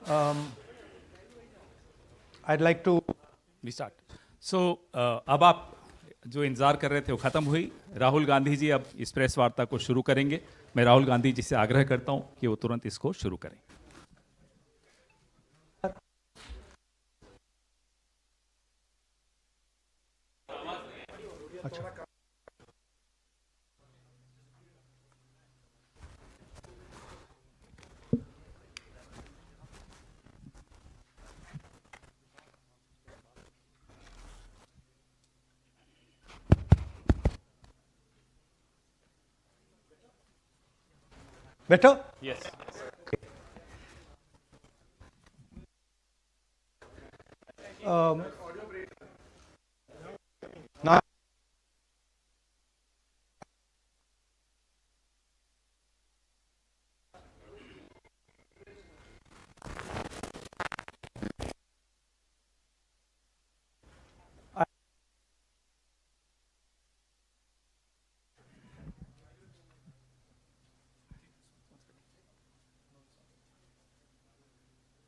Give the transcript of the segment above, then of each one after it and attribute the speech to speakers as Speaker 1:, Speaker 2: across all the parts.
Speaker 1: I'd like to
Speaker 2: we start so अब आप जो इंतजार कर रहे थे वो खत्म हुई। राहुल गांधी जी अब इस प्रेस वार्ता को शुरू करेंगे। मैं राहुल गांधी जी से आग्रह करता हूं कि वो तुरंत इसको शुरू करें।
Speaker 1: अच्छा better?
Speaker 2: Yes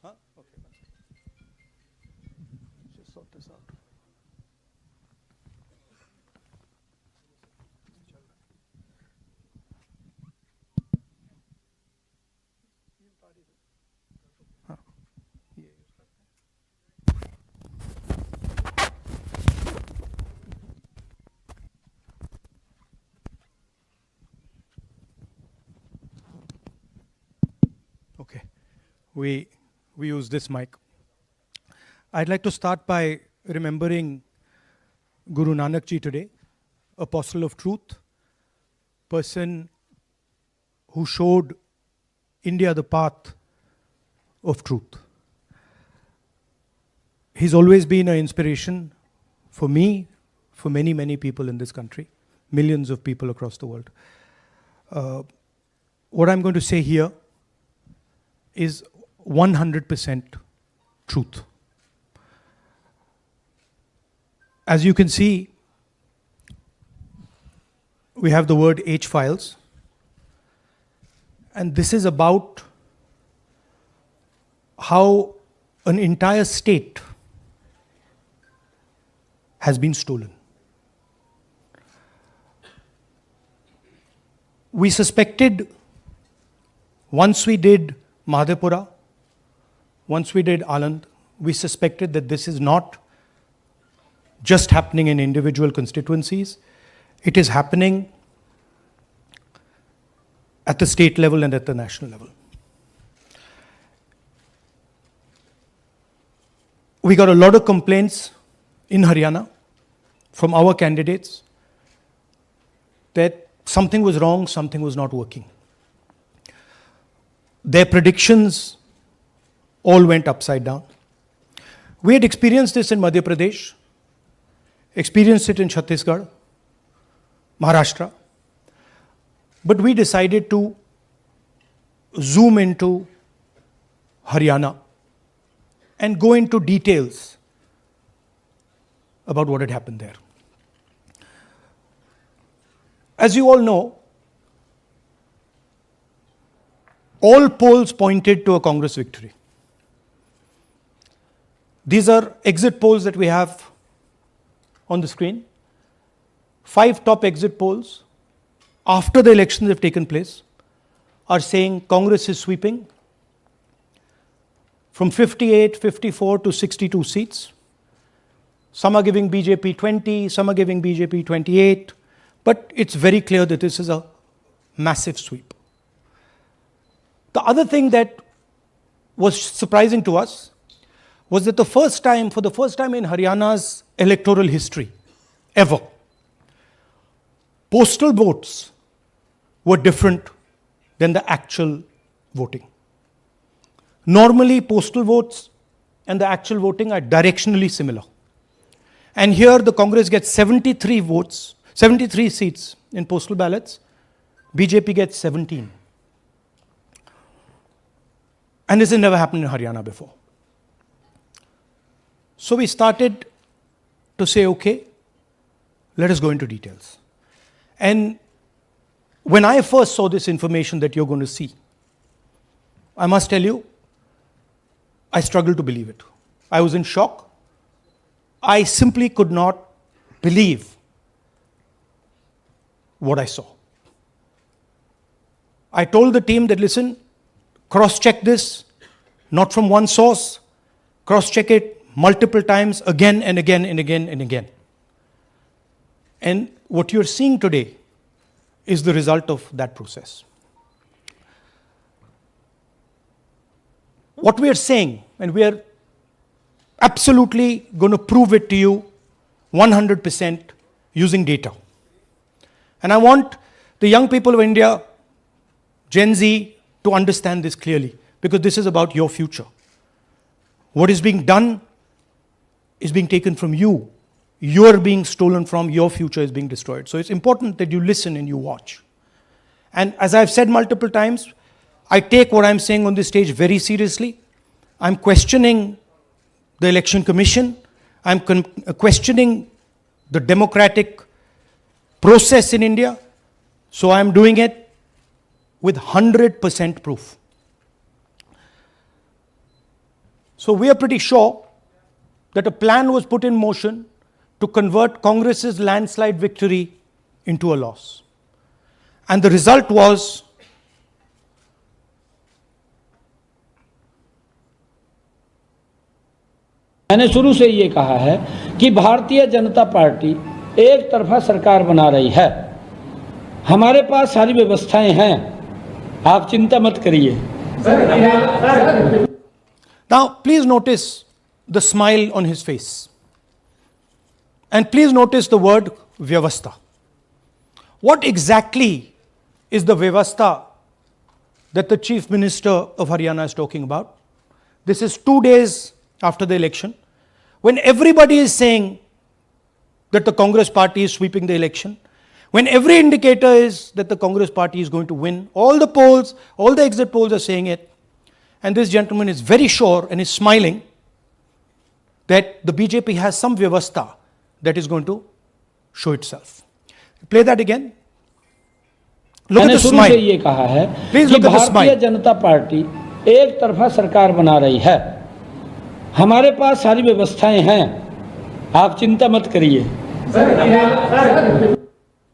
Speaker 1: Now okay. Just sort this out. हाँ, ये Okay, we use this mic. I'd like to start by remembering Guru Nanak Ji today, apostle of truth, person who showed India the path of truth. He's always been an inspiration for me, for many, many people in this country, millions of people across the world. What I'm going to say here is 100% truth. As you can see, we have the word H files, and this is about how an entire state has been stolen. We suspected, once we did Madhepura, once we did Aland, we suspected that this is not just happening in individual constituencies, it is happening at the state level and at the national level. We got a lot of complaints in Haryana from our candidates that something was wrong, something was not working. Their predictions all went upside down. We had experienced this in Madhya Pradesh, experienced it in Chhattisgarh, Maharashtra, but we decided to zoom into Haryana and go into details about what had happened there. As you all know, all polls pointed to a Congress victory. These are exit polls that we have on the screen. 5 top exit polls after the elections have taken place are saying Congress is sweeping from 58, 54 to 62 seats. Some are giving BJP 20, some are giving BJP 28, but it's very clear that this is a massive sweep. The other thing that was surprising to us was that for the first time in Haryana's electoral history, ever, postal votes were different than the actual voting. Normally, postal votes and the actual voting are directionally similar. And here the Congress gets 73 votes, 73 seats in postal ballots, BJP gets 17. And this has never happened in Haryana before. So we started to say, okay, let us go into details. And when I first saw this information that you're going to see, I must tell you, I struggled to believe it. I was in shock. I simply could not believe what I saw. I told the team that, listen, cross-check this, not from one source, cross-check it multiple times, again and again and again and again. And what you're seeing today is the result of that process. What we are saying, and we are absolutely going to prove it to you 100% using data. And I want the young people of India, Gen Z, to understand this clearly, because this is about your future. What is being done is being taken from you. You're being stolen from, your future is being destroyed. So it's important that you listen and you watch. And as I've said multiple times, I take what I'm saying on this stage very seriously. I'm questioning the Election Commission. I'm questioning the democratic process in India. So I'm doing it with 100% proof. So we are pretty sure that a plan was put in motion to convert Congress's landslide victory into a loss. And the result was
Speaker 3: मैंने शुरू से ये कहा है कि Bharatiya Janata party एक तरफा सरकार बना रही है। हमारे पास सारी व्यवस्थाएं हैं, आप चिंता मत करिए।
Speaker 1: Now, please notice the smile on his face. And please notice the word Vyavastha. What exactly is the Vyavastha that the Chief Minister of Haryana is talking about? This is 2 days after the election, when everybody is saying that the Congress party is sweeping the election, when every indicator is that the Congress party is going to win, all the polls, all the exit polls are saying it, and this gentleman is very sure and is smiling that the BJP has some Vyavastha that is going to show itself. Play that again. Look at
Speaker 3: मैंने
Speaker 1: the
Speaker 3: शुरू से
Speaker 1: smile.
Speaker 3: ये कहा है
Speaker 1: Please
Speaker 3: कि
Speaker 1: look at the
Speaker 3: भारतीय
Speaker 1: smile.
Speaker 3: जनता party एक तरफा सरकार बना रही है। हमारे पास सारी व्यवस्थाएं हैं, आप चिंता मत करिए।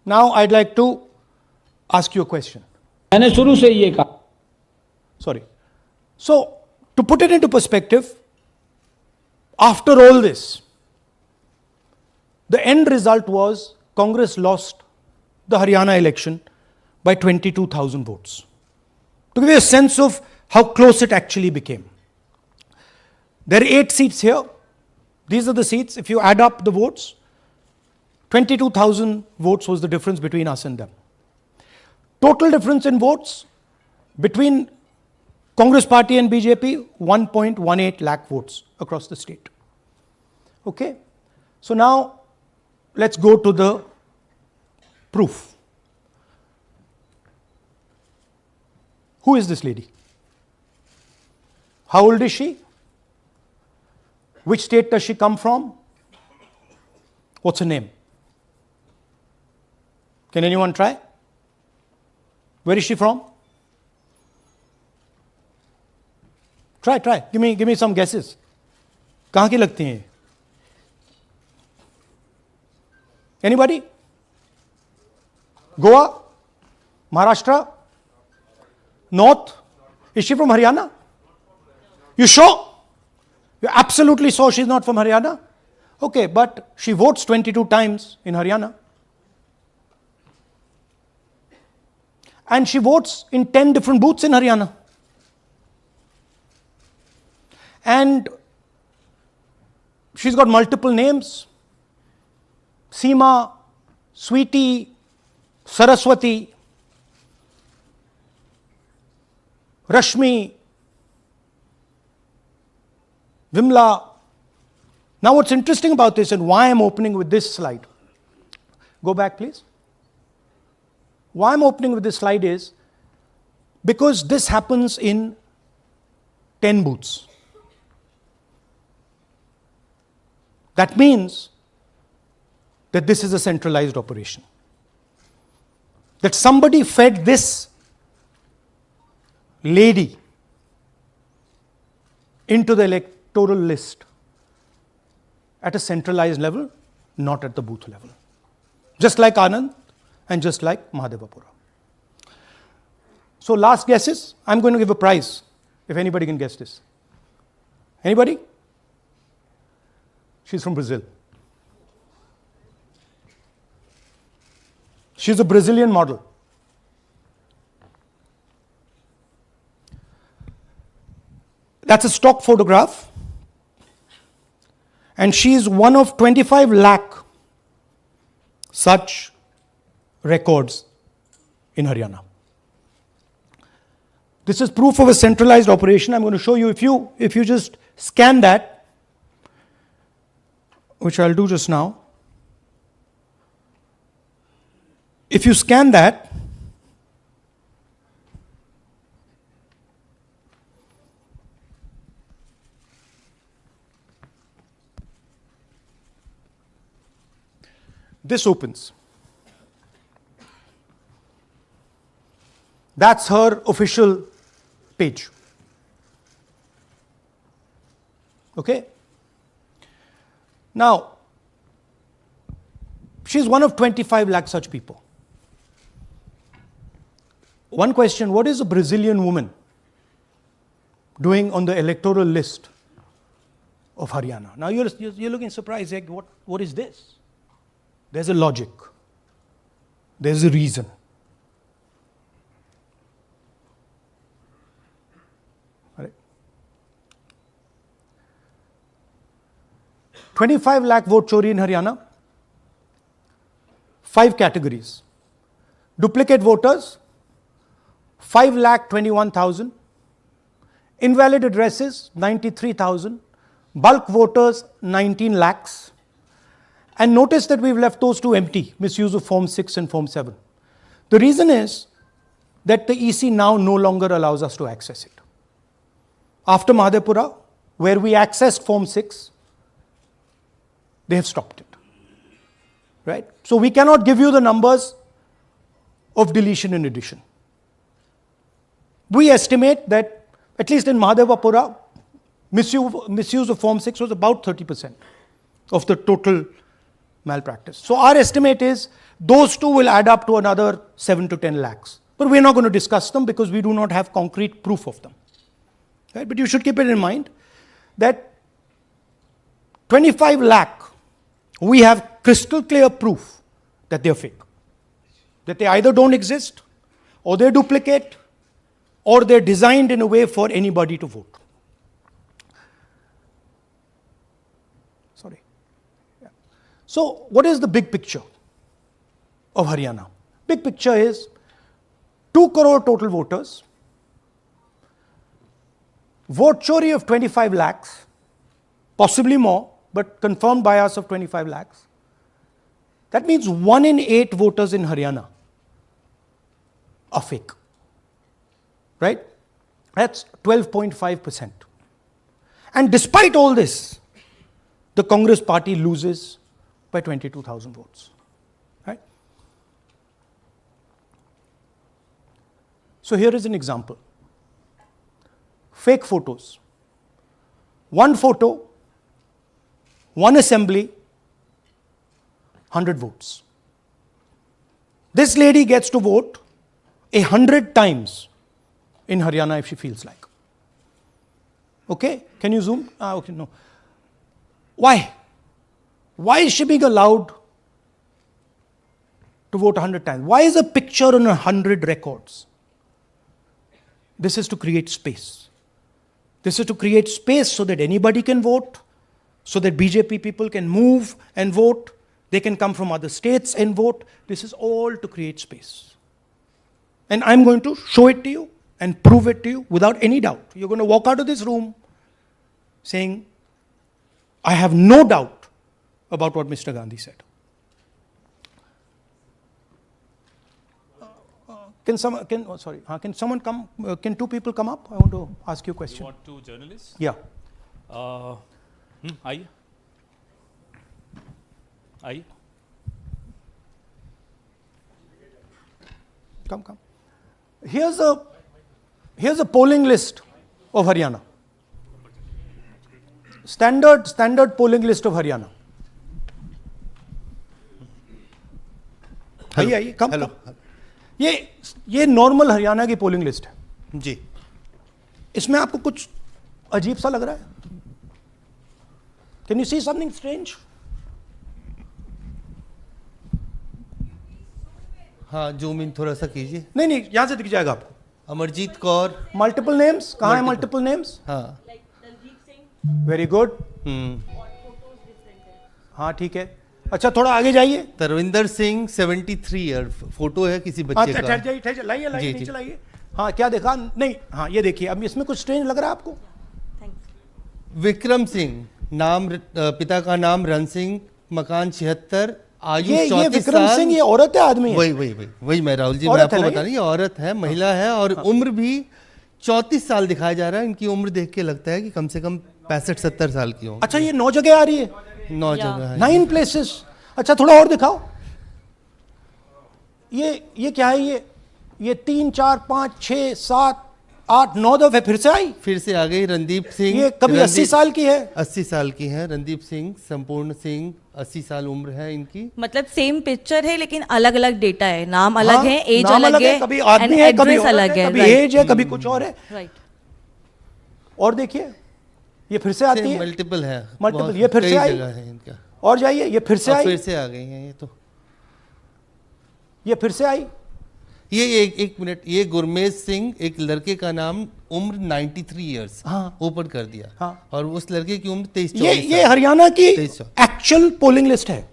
Speaker 1: Now I'd like to ask you a question.
Speaker 3: मैंने शुरू से ये कहा
Speaker 1: Sorry. So, to put it into perspective, after all this, the end result was Congress lost the Haryana election by 22,000 votes. To give you a sense of how close it actually became. There are 8 seats here. These are the seats. If you add up the votes, 22,000 votes was the difference between us and them. Total difference in votes between Congress party and BJP, 1.18 lakh votes across the state. Okay? So now, let's go to the proof. Who is this lady? How old is she? Which state does she come from? What's her name? Can anyone try? Where is she from? Try. Give me some guesses. कहाँ की लगती हैं? Anybody? Goa? Maharashtra? North? Is she from Haryana? You sure? You're absolutely sure she's not from Haryana? Okay, but she votes 22 times in Haryana. And she votes in 10 different booths in Haryana. And she's got multiple names. Seema, Sweetie, Saraswati, Rashmi, Vimla. Now what's interesting about this and why I'm opening with this slide. Go back please. Why I'm opening with this slide is because this happens in 10 booths. That means that this is a centralized operation. That somebody fed this lady into the electoral list at a centralized level, not at the booth level. Just like Anand and just like Mahadevapura. So last guesses, I'm going to give a prize if anybody can guess this. Anybody? She's from Brazil. She's a Brazilian model. That's a stock photograph. And she's one of 25 lakh such records in Haryana. This is proof of a centralized operation. I'm going to show you, if you just scan that, which I'll do just now. If you scan that, this opens. That's her official page. Okay? Now, she's one of 25 lakh such people. One question, what is a Brazilian woman doing on the electoral list of Haryana? Now you're looking surprised, like, what is this? There's a logic. There's a reason. All right. 25 lakh vote chori in Haryana. 5 categories. Duplicate voters, 5,21,000. Invalid addresses, 93,000. Bulk voters, 19 lakhs. And notice that we've left those two empty, misuse of Form 6 and Form 7. The reason is that the EC now no longer allows us to access it. After Mahadevapura, where we accessed Form 6, they have stopped it. Right? So we cannot give you the numbers of deletion and addition. We estimate that, at least in Mahadevapura, misuse of Form 6 was about 30% of the total malpractice. So our estimate is those two will add up to another 7 to 10 lakhs. But we're not going to discuss them because we do not have concrete proof of them. Right? But you should keep it in mind that 25 lakh, we have crystal clear proof that they're fake. That they either don't exist, or they're duplicate, or they're designed in a way for anybody to vote. Sorry. Yeah. So what is the big picture of Haryana? Big picture is 2 crore total voters, vote chori of 25 lakhs, possibly more, but confirmed bias of 25 lakhs. That means 1 in 8 voters in Haryana are fake. Right? That's 12.5%. And despite all this, the Congress party loses by 22,000 votes. Right? So here is an example. Fake photos. 1 photo, 1 assembly, 100 votes. This lady gets to vote 100 times in Haryana if she feels like. Okay? Can you zoom? Okay, no. Why? Why is she being allowed to vote 100 times? Why is a picture on 100 records? This is to create space. This is to create space so that anybody can vote, so that BJP people can move and vote. They can come from other states and vote. This is all to create space. And I'm going to show it to you and prove it to you without any doubt. You're going to walk out of this room saying, I have no doubt about what Mr. Gandhi said. Can someone come? Can 2 people come up? I want to ask you a question.
Speaker 2: You want 2 journalists?
Speaker 1: Yeah.
Speaker 2: आइए आइए
Speaker 1: Come. Here's a polling list of Haryana. standard polling list of Haryana. आइए come
Speaker 4: hello
Speaker 1: ये normal Haryana की polling list है।
Speaker 4: जी।
Speaker 1: इसमें आपको कुछ अजीब सा लग रहा है? Can you see something strange?
Speaker 4: हाँ, जूम इन थोड़ा सा कीजिए।
Speaker 1: नहीं यहां से दिख जाएगा आपको।
Speaker 4: अमरजीत कौर।
Speaker 1: मल्टीपल नेम्स कहाँ है? मल्टीपल नेम्स,
Speaker 4: हाँ।
Speaker 1: Very good. हाँ ठीक है। अच्छा थोड़ा आगे जाइए।
Speaker 4: तरविंदर सिंह 73 ईयर, फोटो है किसी बच्चे का।
Speaker 1: ठहर जाइए, लाइए
Speaker 4: जी,
Speaker 1: नीचे
Speaker 4: जी।
Speaker 1: लाइए। हाँ क्या देखा? नहीं हाँ ये देखिए, अब इसमें कुछ स्ट्रेंज लग रहा है आपको?
Speaker 4: विक्रम सिंह, नाम पिता का नाम रण सिंह, मकान 76, आयु
Speaker 1: ये
Speaker 4: 34
Speaker 1: विक्रम
Speaker 4: साल।
Speaker 1: सिंह ये औरत है आदमी है?
Speaker 4: वही मैं राहुल जी, मैं
Speaker 1: औरत है
Speaker 4: आपको
Speaker 1: ना
Speaker 4: बता
Speaker 1: ये?
Speaker 4: रही, औरत है, महिला है, और उम्र भी 34 साल दिखाया जा रहा है। इनकी उम्र देख के लगता है कि कम से कम 65-70 साल की हो।
Speaker 1: अच्छा ये 9 जगह आ रही है?
Speaker 4: 9 जगह है।
Speaker 1: 9 प्लेसेस। अच्छा थोड़ा और दिखाओ। ये क्या है? ये 3 4 5 6 7 8 9 दफे फिर से आई।
Speaker 4: फिर से आ गई रणदीप सिंह।
Speaker 1: ये कभी 80 साल की है?
Speaker 4: 80 साल की है रणदीप सिंह, संपूर्ण सिंह, 80 साल उम्र है इनकी।
Speaker 5: मतलब सेम पिक्चर है लेकिन अलग अलग डेटा है, नाम अलग है, एज
Speaker 1: नाम
Speaker 5: अलग है,
Speaker 1: कभी आदमी है, कभी
Speaker 5: एड्रेस
Speaker 1: औरत
Speaker 5: अलग
Speaker 1: है,
Speaker 5: है,
Speaker 1: कभी
Speaker 5: राइट
Speaker 1: एज है, कभी कुछ और है।
Speaker 5: राइट।
Speaker 1: और देखिए ये फिर से आती है।
Speaker 4: मल्टीपल है,
Speaker 1: मल्टीपल,
Speaker 4: बहुत-
Speaker 1: ये फिर से
Speaker 4: कई
Speaker 1: आई।
Speaker 4: जगह है इनका।
Speaker 1: और जाइए, ये फिर से
Speaker 4: अब
Speaker 1: आई।
Speaker 4: फिर से आ गई हैं ये तो।
Speaker 1: ये फिर से आई।
Speaker 4: ये एक मिनट, ये गुरमेज सिंह, एक लड़के का नाम, उम्र 93 इयर्स,
Speaker 1: हाँ।
Speaker 4: ओपन कर दिया।
Speaker 1: हाँ।
Speaker 4: और उस लड़के की उम्र 23
Speaker 1: ये हरियाणा की
Speaker 4: 23
Speaker 1: एक्चुअल पोलिंग लिस्ट है।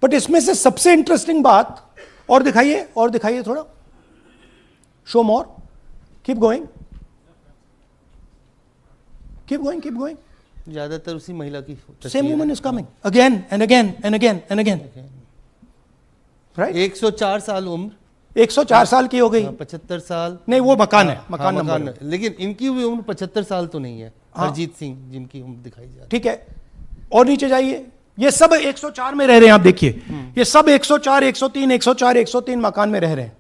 Speaker 1: बट इसमें से सबसे इंटरेस्टिंग बात, और दिखाइए थोड़ा, शो मोर, कीप गोइंग,
Speaker 4: ज्यादातर उसी महिला की
Speaker 1: same woman is coming again and again, right.
Speaker 4: 104 साल उम्र,
Speaker 1: 104 साल की हो गई।
Speaker 4: 75 साल।
Speaker 1: नहीं वो मकान है,
Speaker 4: हाँ,
Speaker 1: मकान नंबर
Speaker 4: मकान है। लेकिन इनकी भी उम्र 75 साल तो नहीं है।
Speaker 1: हाँ।
Speaker 4: हरजीत सिंह जिनकी उम्र दिखाई जा रही
Speaker 1: ठीक है। और नीचे जाइए, ये सब 104 में रह रहे हैं। आप देखिए ये सब 104 103 104 103 मकान में रह रहे हैं।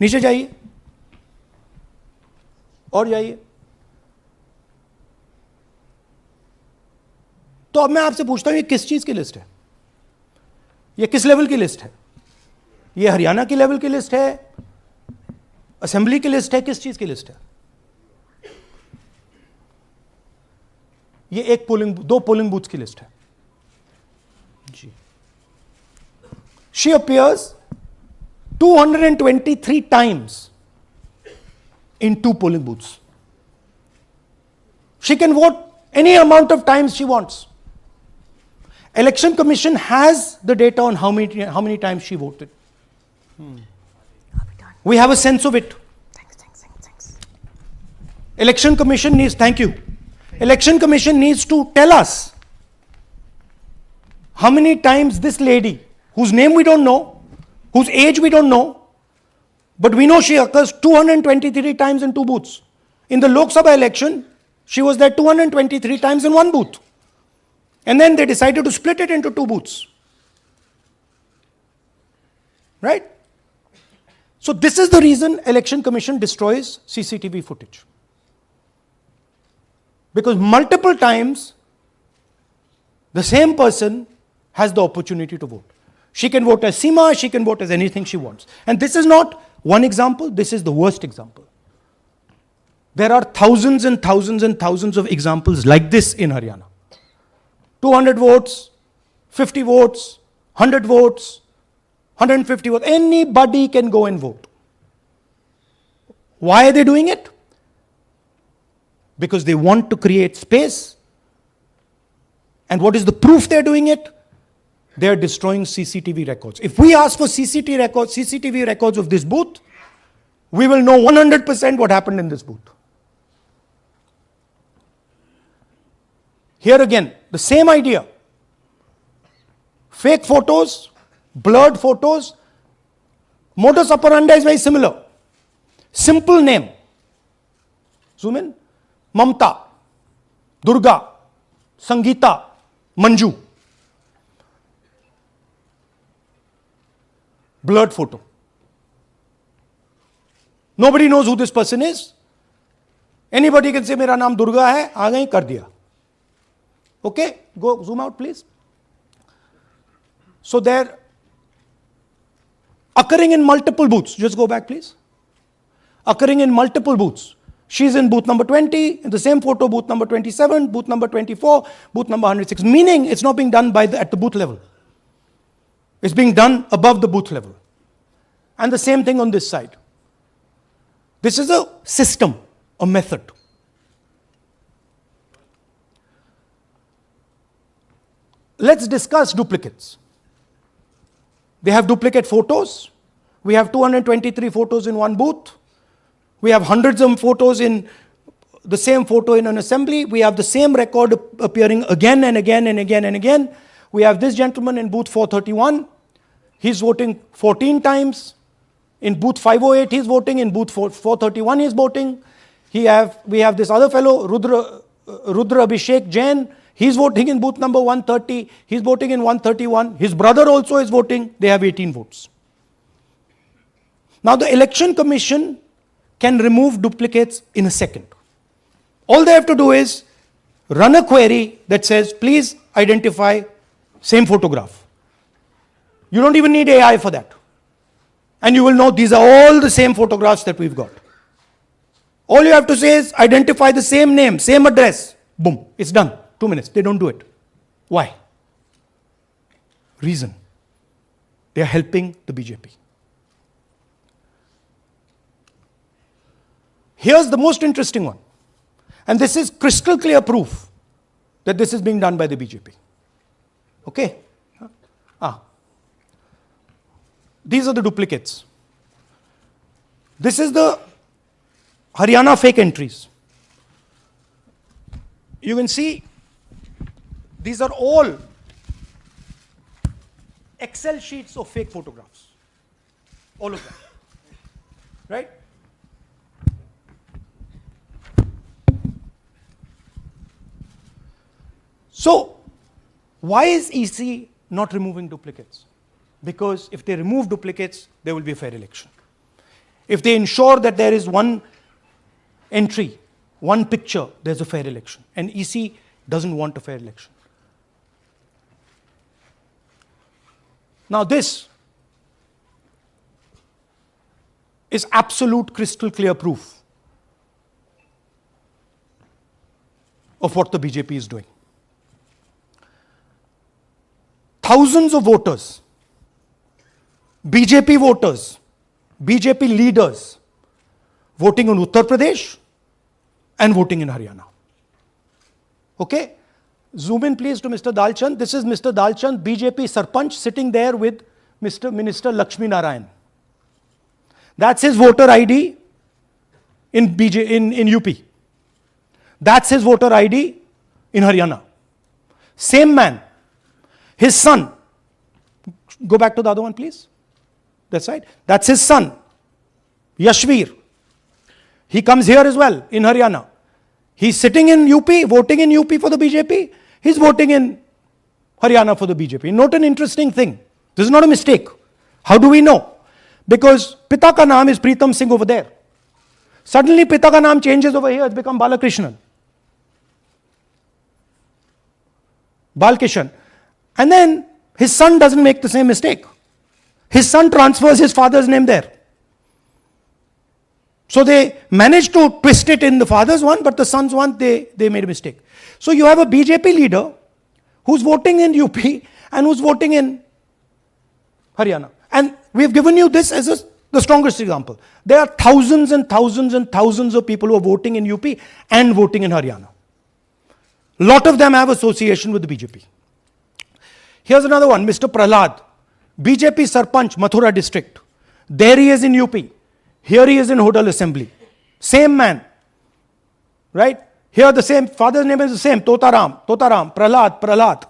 Speaker 1: नीचे जाइए और जाइए। तो अब मैं आपसे पूछता हूं, ये किस चीज की लिस्ट है? ये किस लेवल की लिस्ट है? ये हरियाणा की लेवल की लिस्ट है, असेंबली की लिस्ट है, किस चीज की लिस्ट है? ये दो पोलिंग बूथ की लिस्ट है जी। She appears 223 times in 2 polling booths. She can vote any amount of times she wants. Election Commission has the data on how many times she voted. We have a sense of it.
Speaker 5: Thanks.
Speaker 1: Election Commission needs, thank you. Election Commission needs to tell us how many times this lady, whose name we don't know, whose age we don't know, but we know she occurs 223 times in 2 booths. In the Lok Sabha election, she was there 223 times in 1 booth. And then they decided to split it into 2 booths. Right? So this is the reason Election Commission destroys CCTV footage. Because multiple times, the same person has the opportunity to vote. She can vote as Seema, she can vote as anything she wants. And this is not one example, this is the worst example. There are thousands and thousands and thousands of examples like this in Haryana. 200 votes, 50 votes, 100 votes, 150 votes, anybody can go and vote. Why are they doing it? Because they want to create space. And what is the proof they're doing it? They're destroying CCTV records. If we ask for CCTV records of this booth, we will know 100% what happened in this booth. Here again, the same idea. Fake photos, blurred photos, modus operandi is very similar. Simple name. Zoom in. Mamta, Durga, Sangeeta, Manju. Blurred photo. Nobody knows who this person is. Anybody can say मेरा नाम दुर्गा है, आ गई, कर दिया. Okay, go zoom out please. So they're occurring in multiple booths. Just go back please. Occurring in multiple booths. She's in booth number 20, in the same photo, booth number 27, booth number 24, booth number 106. Meaning it's not being done at the booth level. It's being done above the booth level. And the same thing on this side. This is a system, a method. Let's discuss duplicates. They have duplicate photos. We have 223 photos in one booth. We have hundreds of photos in the same photo in an assembly. We have the same record appearing again and again and again and again. We have this gentleman in booth 431. He's voting 14 times. In booth 508, he's voting. In booth 431, he's voting. We have this other fellow, Rudra Abhishek Jain. He's voting in booth number 130. He's voting in 131. His brother also is voting. They have 18 votes. Now the Election Commission can remove duplicates in a second. All they have to do is run a query that says, please identify same photograph. You don't even need AI for that. And you will know these are all the same photographs that we've got. All you have to say is identify the same name, same address. Boom, it's done. 2 minutes. They don't do it. Why? Reason. They are helping the BJP. Here's the most interesting one. And this is crystal clear proof that this is being done by the BJP. Okay? These are the duplicates. This is the Haryana fake entries. You can see these are all Excel sheets of fake photographs. All of them. Right? So, why is EC not removing duplicates? Because if they remove duplicates, there will be a fair election. If they ensure that there is one entry, one picture, there's a fair election. And EC doesn't want a fair election. Now this is absolute crystal clear proof of what the BJP is doing. Thousands of voters, BJP voters, BJP leaders voting in Uttar Pradesh and voting in Haryana. Okay? Zoom in please to Mr. Dalchand. This is Mr. Dalchand, BJP Sarpanch, sitting there with Mr. Minister Lakshmi Narayan. That's his voter ID in UP. That's his voter ID in Haryana. Same man. His son. Go back to the other one, please. That's right. That's his son, Yashveer. He comes here as well in Haryana. He's sitting in UP, voting in UP for the BJP. He's voting in Haryana for the BJP. Note an interesting thing. This is not a mistake. How do we know? Because Pita ka naam is Pritam Singh over there. Suddenly Pita ka naam changes over here. It's become Balakrishnan. Balkishan. And then his son doesn't make the same mistake. His son transfers his father's name there. So they managed to twist it in the father's one, but the son's one, they made a mistake. So you have a BJP leader who's voting in UP and who's voting in Haryana. And we've given you this as the strongest example. There are thousands and thousands and thousands of people who are voting in UP and voting in Haryana. A lot of them have association with the BJP. Here's another one, Mr. Prahlad, BJP Sarpanch, Mathura district. There he is in UP. Here he is in Hodal Assembly. Same man. Right? Here the same, father's name is the same, Totaram, Prahlad.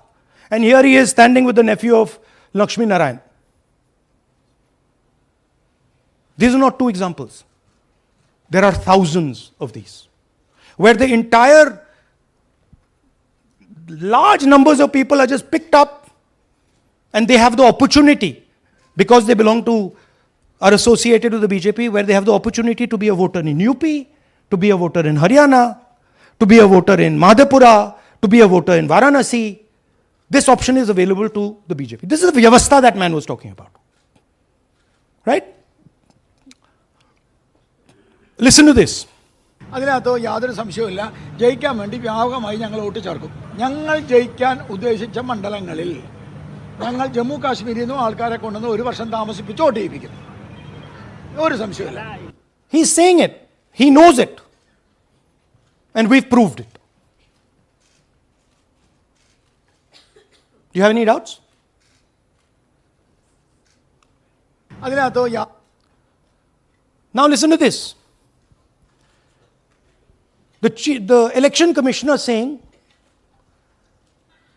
Speaker 1: And here he is standing with the nephew of Lakshmi Narayan. These are not two examples. There are thousands of these. Where the entire large numbers of people are just picked up and they have the opportunity, because they belong to, are associated with the BJP, where they have the opportunity to be a voter in UP, to be a voter in Haryana, to be a voter in Madhepura, to be a voter in Varanasi. This option is available to the BJP. This is the Vyavastha that man was talking about. Right? Listen to this.
Speaker 6: അതിനകത്ത് യാതൊരു സംശയവുമില്ല. ജയിക്കാൻ വേണ്ടി വ്യാപകമായി ഞങ്ങൾ vote ചേർക്കും. ഞങ്ങൾ ജയിക്കാൻ ഉദ്ദേശിച്ച മണ്ഡലങ്ങളിൽ ഞങ്ങൾ ജമ്മു കാശ്മീരിൽ നിന്നും ആൾക്കാരെ കൊണ്ടുവന്ന് ഒരു വർഷം താമസിപ്പിച്ച് വോട്ട് ചെയ്യിപ്പിക്കും. ഒരു സംശയമില്ല.
Speaker 1: He's saying it. He knows it. And we've proved it. Do you have any doubts?
Speaker 6: അതിനകത്ത്
Speaker 1: Now listen to this. The election commissioner saying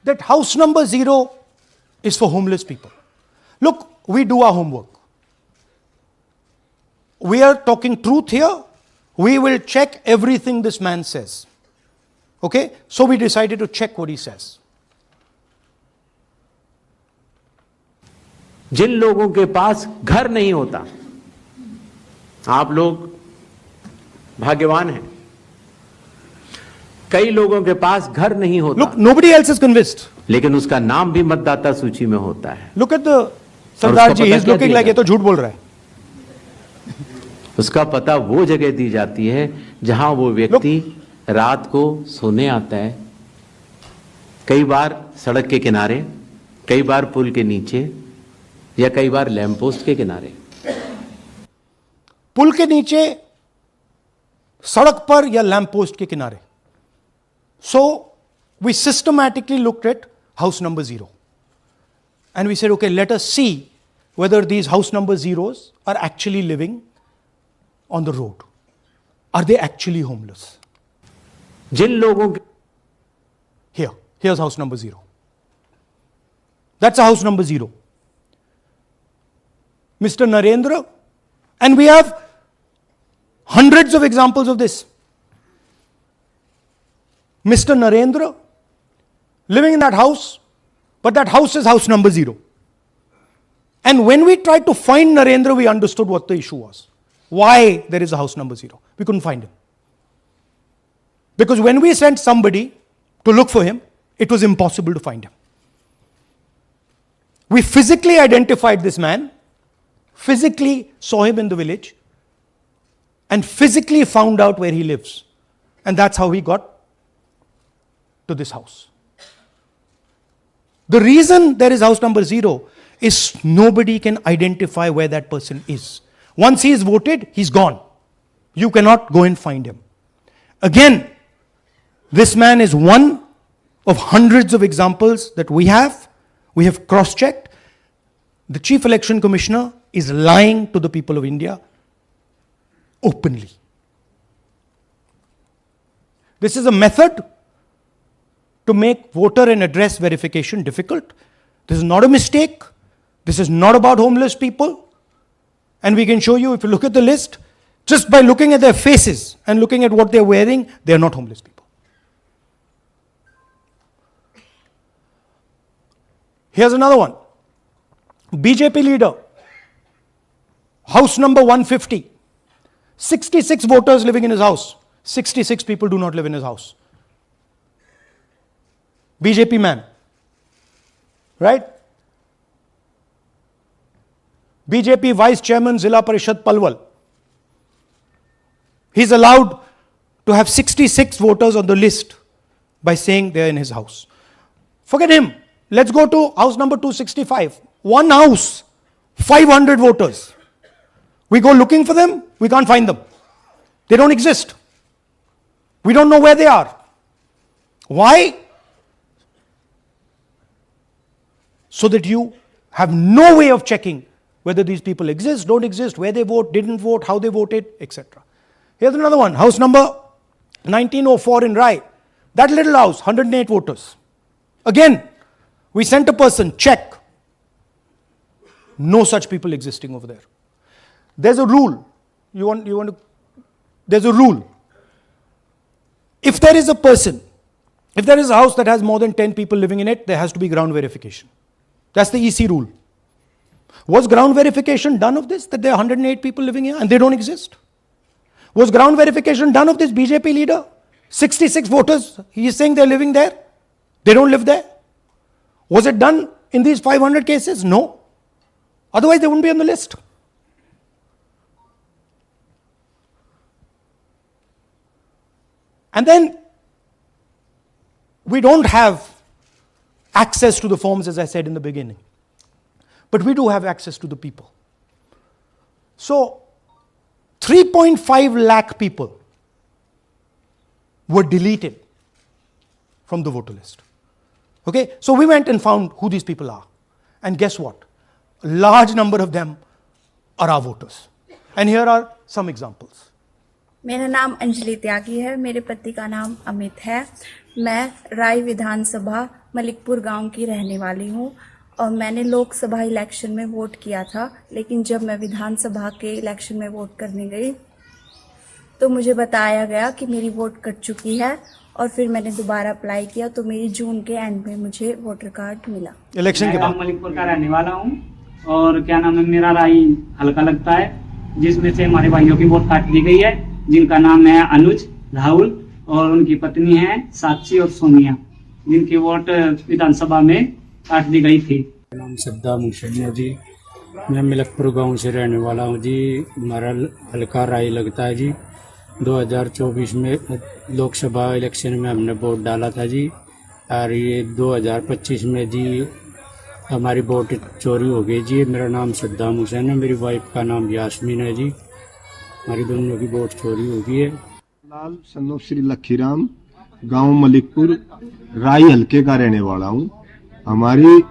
Speaker 1: that house number 0 is for homeless people. Look, we do our homework. We are talking truth here. We will check everything this man says. Okay? So we decided to check what he says.
Speaker 7: जिन लोगों के पास घर नहीं होता, आप लोग भाग्यवान हैं. कई लोगों के पास घर नहीं होता.
Speaker 1: Look, nobody else is convinced.
Speaker 7: लेकिन उसका नाम भी मतदाता सूची में होता है.
Speaker 1: Look at the Sardar ji. He's looking like ये तो झूठ बोल रहा है.
Speaker 7: उसका पता वो जगह दी जाती है जहां वो व्यक्ति रात को सोने आता है. कई बार सड़क के किनारे, कई बार पुल के नीचे, या कई बार लैंप पोस्ट के किनारे.
Speaker 1: पुल के नीचे, सड़क पर या लैंप पोस्ट के किनारे. So we systematically looked at house number 0. And we said, okay, let us see whether these house number 0s are actually living on the road. Are they actually homeless?
Speaker 7: जिन लोगों के
Speaker 1: Here's house number 0. That's a house number 0. Mr. Narendra, and we have hundreds of examples of this. Mr. Narendra living in that house, but that house is house number 0. And when we tried to find Narendra, we understood what the issue was. Why there is a house number 0. We couldn't find him. Because when we sent somebody to look for him, it was impossible to find him. We physically identified this man, physically saw him in the village, and physically found out where he lives. And that's how he got to this house. The reason there is house number 0 is nobody can identify where that person is. Once he is voted, he's gone. You cannot go and find him. Again, this man is one of hundreds of examples that we have. We have cross-checked. The Chief Election Commissioner is lying to the people of India openly. This is a method to make voter and address verification difficult. This is not a mistake. This is not about homeless people. And we can show you, if you look at the list, just by looking at their faces and looking at what they're wearing, they are not homeless people. Here's another one. BJP leader, house number 150. 66 voters living in his house. 66 people do not live in his house. BJP man. Right? BJP Vice Chairman Zilla Parishad Palwal. He's allowed to have 66 voters on the list by saying they're in his house. Forget him. Let's go to house number 265. One house, 500 voters. We go looking for them, we can't find them. They don't exist. We don't know where they are. Why? So that you have no way of checking whether these people exist, don't exist, where they vote, didn't vote, how they voted, etc. Here's another one, house number 1904 in Rai. That little house, 108 voters. Again, we sent a person, check. No such people existing over there. There's a rule. There's a rule. If there is a person, if there is a house that has more than 10 people living in it, there has to be ground verification. That's the EC rule. Was ground verification done of this, that there are 108 people living here and they don't exist? Was ground verification done of this BJP leader? 66 voters, he is saying they're living there They don't live there. Was it done in these 500 cases? No. Otherwise, they wouldn't be on the list. And then we don't have access to the forms, as I said in the beginning. But we do have access to the people. So 3.5 lakh people were deleted from the voter list. Okay, so we went and found who these people are. And guess what? A large number of them are our voters. And here are some examples.
Speaker 8: मेरा नाम अंजलि त्यागी है, मेरे पति का नाम अमित है। मैं राय विधानसभा मलिकपुर गांव की रहने वाली हूं और मैंने लोकसभा इलेक्शन में वोट किया था, लेकिन जब मैं विधानसभा के इलेक्शन में वोट करने गई तो मुझे बताया गया कि मेरी वोट कट चुकी है और फिर मैंने दोबारा अप्लाई किया तो मेरी जून के एंड में मुझे वोटर कार्ड मिला।
Speaker 1: इलेक्शन के बाद
Speaker 9: मलिकपुर का रहने वाला हूँ और क्या नाम है, मेरा राय हल्का लगता है, जिसमें से हमारे भाइयों की वोट काट दी गई है, जिनका नाम है अनुज, राहुल और उनकी पत्नी है साक्षी और सोनिया, जिनकी वोट विधानसभा में काट दी गई थी।
Speaker 10: नाम सद्दाम हुसैन है जी, मैं मलिकपुर गांव से रहने वाला हूं जी। हमारा हल्का राय लगता है जी। 2024 में लोकसभा इलेक्शन में हमने वोट डाला था जी, और ये 2025 में जी हमारी वोट चोरी हो गई जी। मेरा नाम सद्दाम हुसैन है, मेरी वाइफ का नाम यास्मीन है जी। हमारी दोनों की वोट चोरी हो गई है।
Speaker 11: लाल सन्नो श्री लखीराम, गांव मलिकपुर, राय हल्के का रहने वाला हूं। हमारी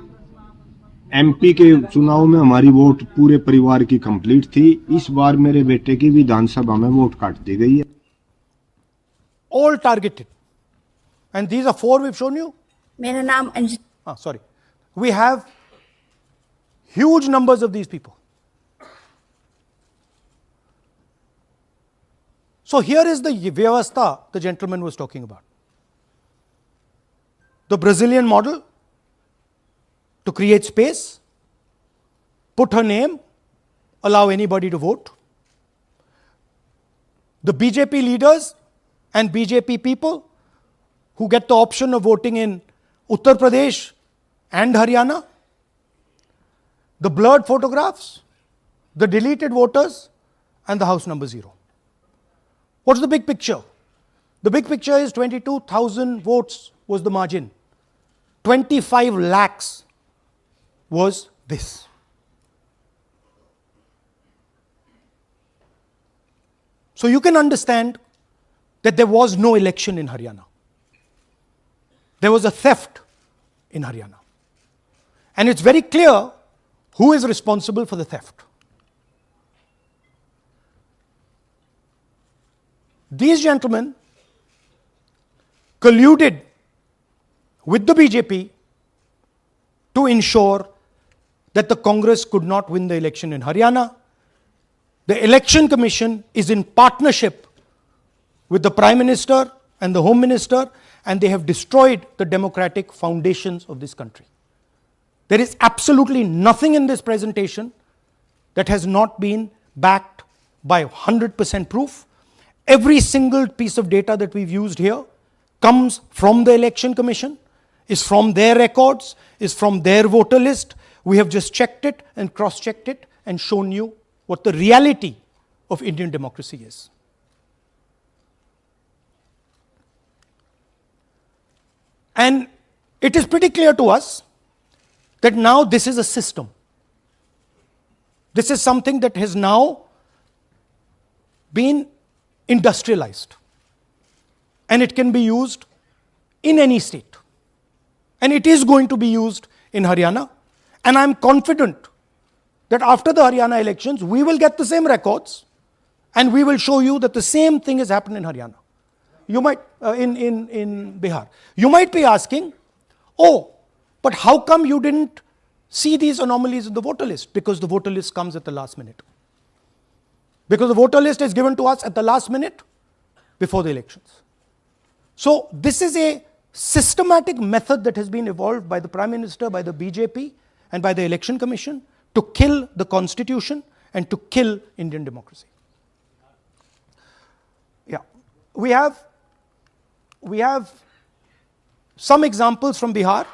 Speaker 11: एमपी के चुनाव में हमारी वोट पूरे परिवार की कंप्लीट थी। इस बार मेरे बेटे की विधानसभा में वोट काट दी गई है।
Speaker 1: all targeted. And these are 4 we've shown you.
Speaker 8: मेरा नाम Anjali.
Speaker 1: Sorry. We have huge numbers of these people. So here is the vyavastha the gentleman was talking about. The Brazilian model to create space, put her name, allow anybody to vote. The BJP leaders and BJP people who get the option of voting in Uttar Pradesh and Haryana. The blurred photographs, the deleted voters, and the house number 0. What's the big picture? The big picture is 22,000 votes was the margin. 25 lakhs was this. So you can understand that there was no election in Haryana. There was a theft in Haryana. And it's very clear who is responsible for the theft. These gentlemen colluded with the BJP to ensure that the Congress could not win the election in Haryana. The Election Commission is in partnership with the Prime Minister and the Home Minister, and they have destroyed the democratic foundations of this country. There is absolutely nothing in this presentation that has not been backed by 100% proof. Every single piece of data that we've used here comes from the Election Commission, is from their records, is from their voter list. We have just checked it and cross-checked it and shown you what the reality of Indian democracy is. And it is pretty clear to us that now this is a system. This is something that has now been industrialized. And it can be used in any state. And it is going to be used in Haryana. And I'm confident that after the Haryana elections, we will get the same records and we will show you that the same thing has happened in Haryana. You might, in Bihar. You might be asking, oh, but how come you didn't see these anomalies in the voter list? Because the voter list comes at the last minute. Because the voter list is given to us at the last minute before the elections. So this is a systematic method that has been evolved by the Prime Minister, by the BJP, and by the Election Commission to kill the Constitution and to kill Indian democracy. Yeah, we have some examples from Bihar,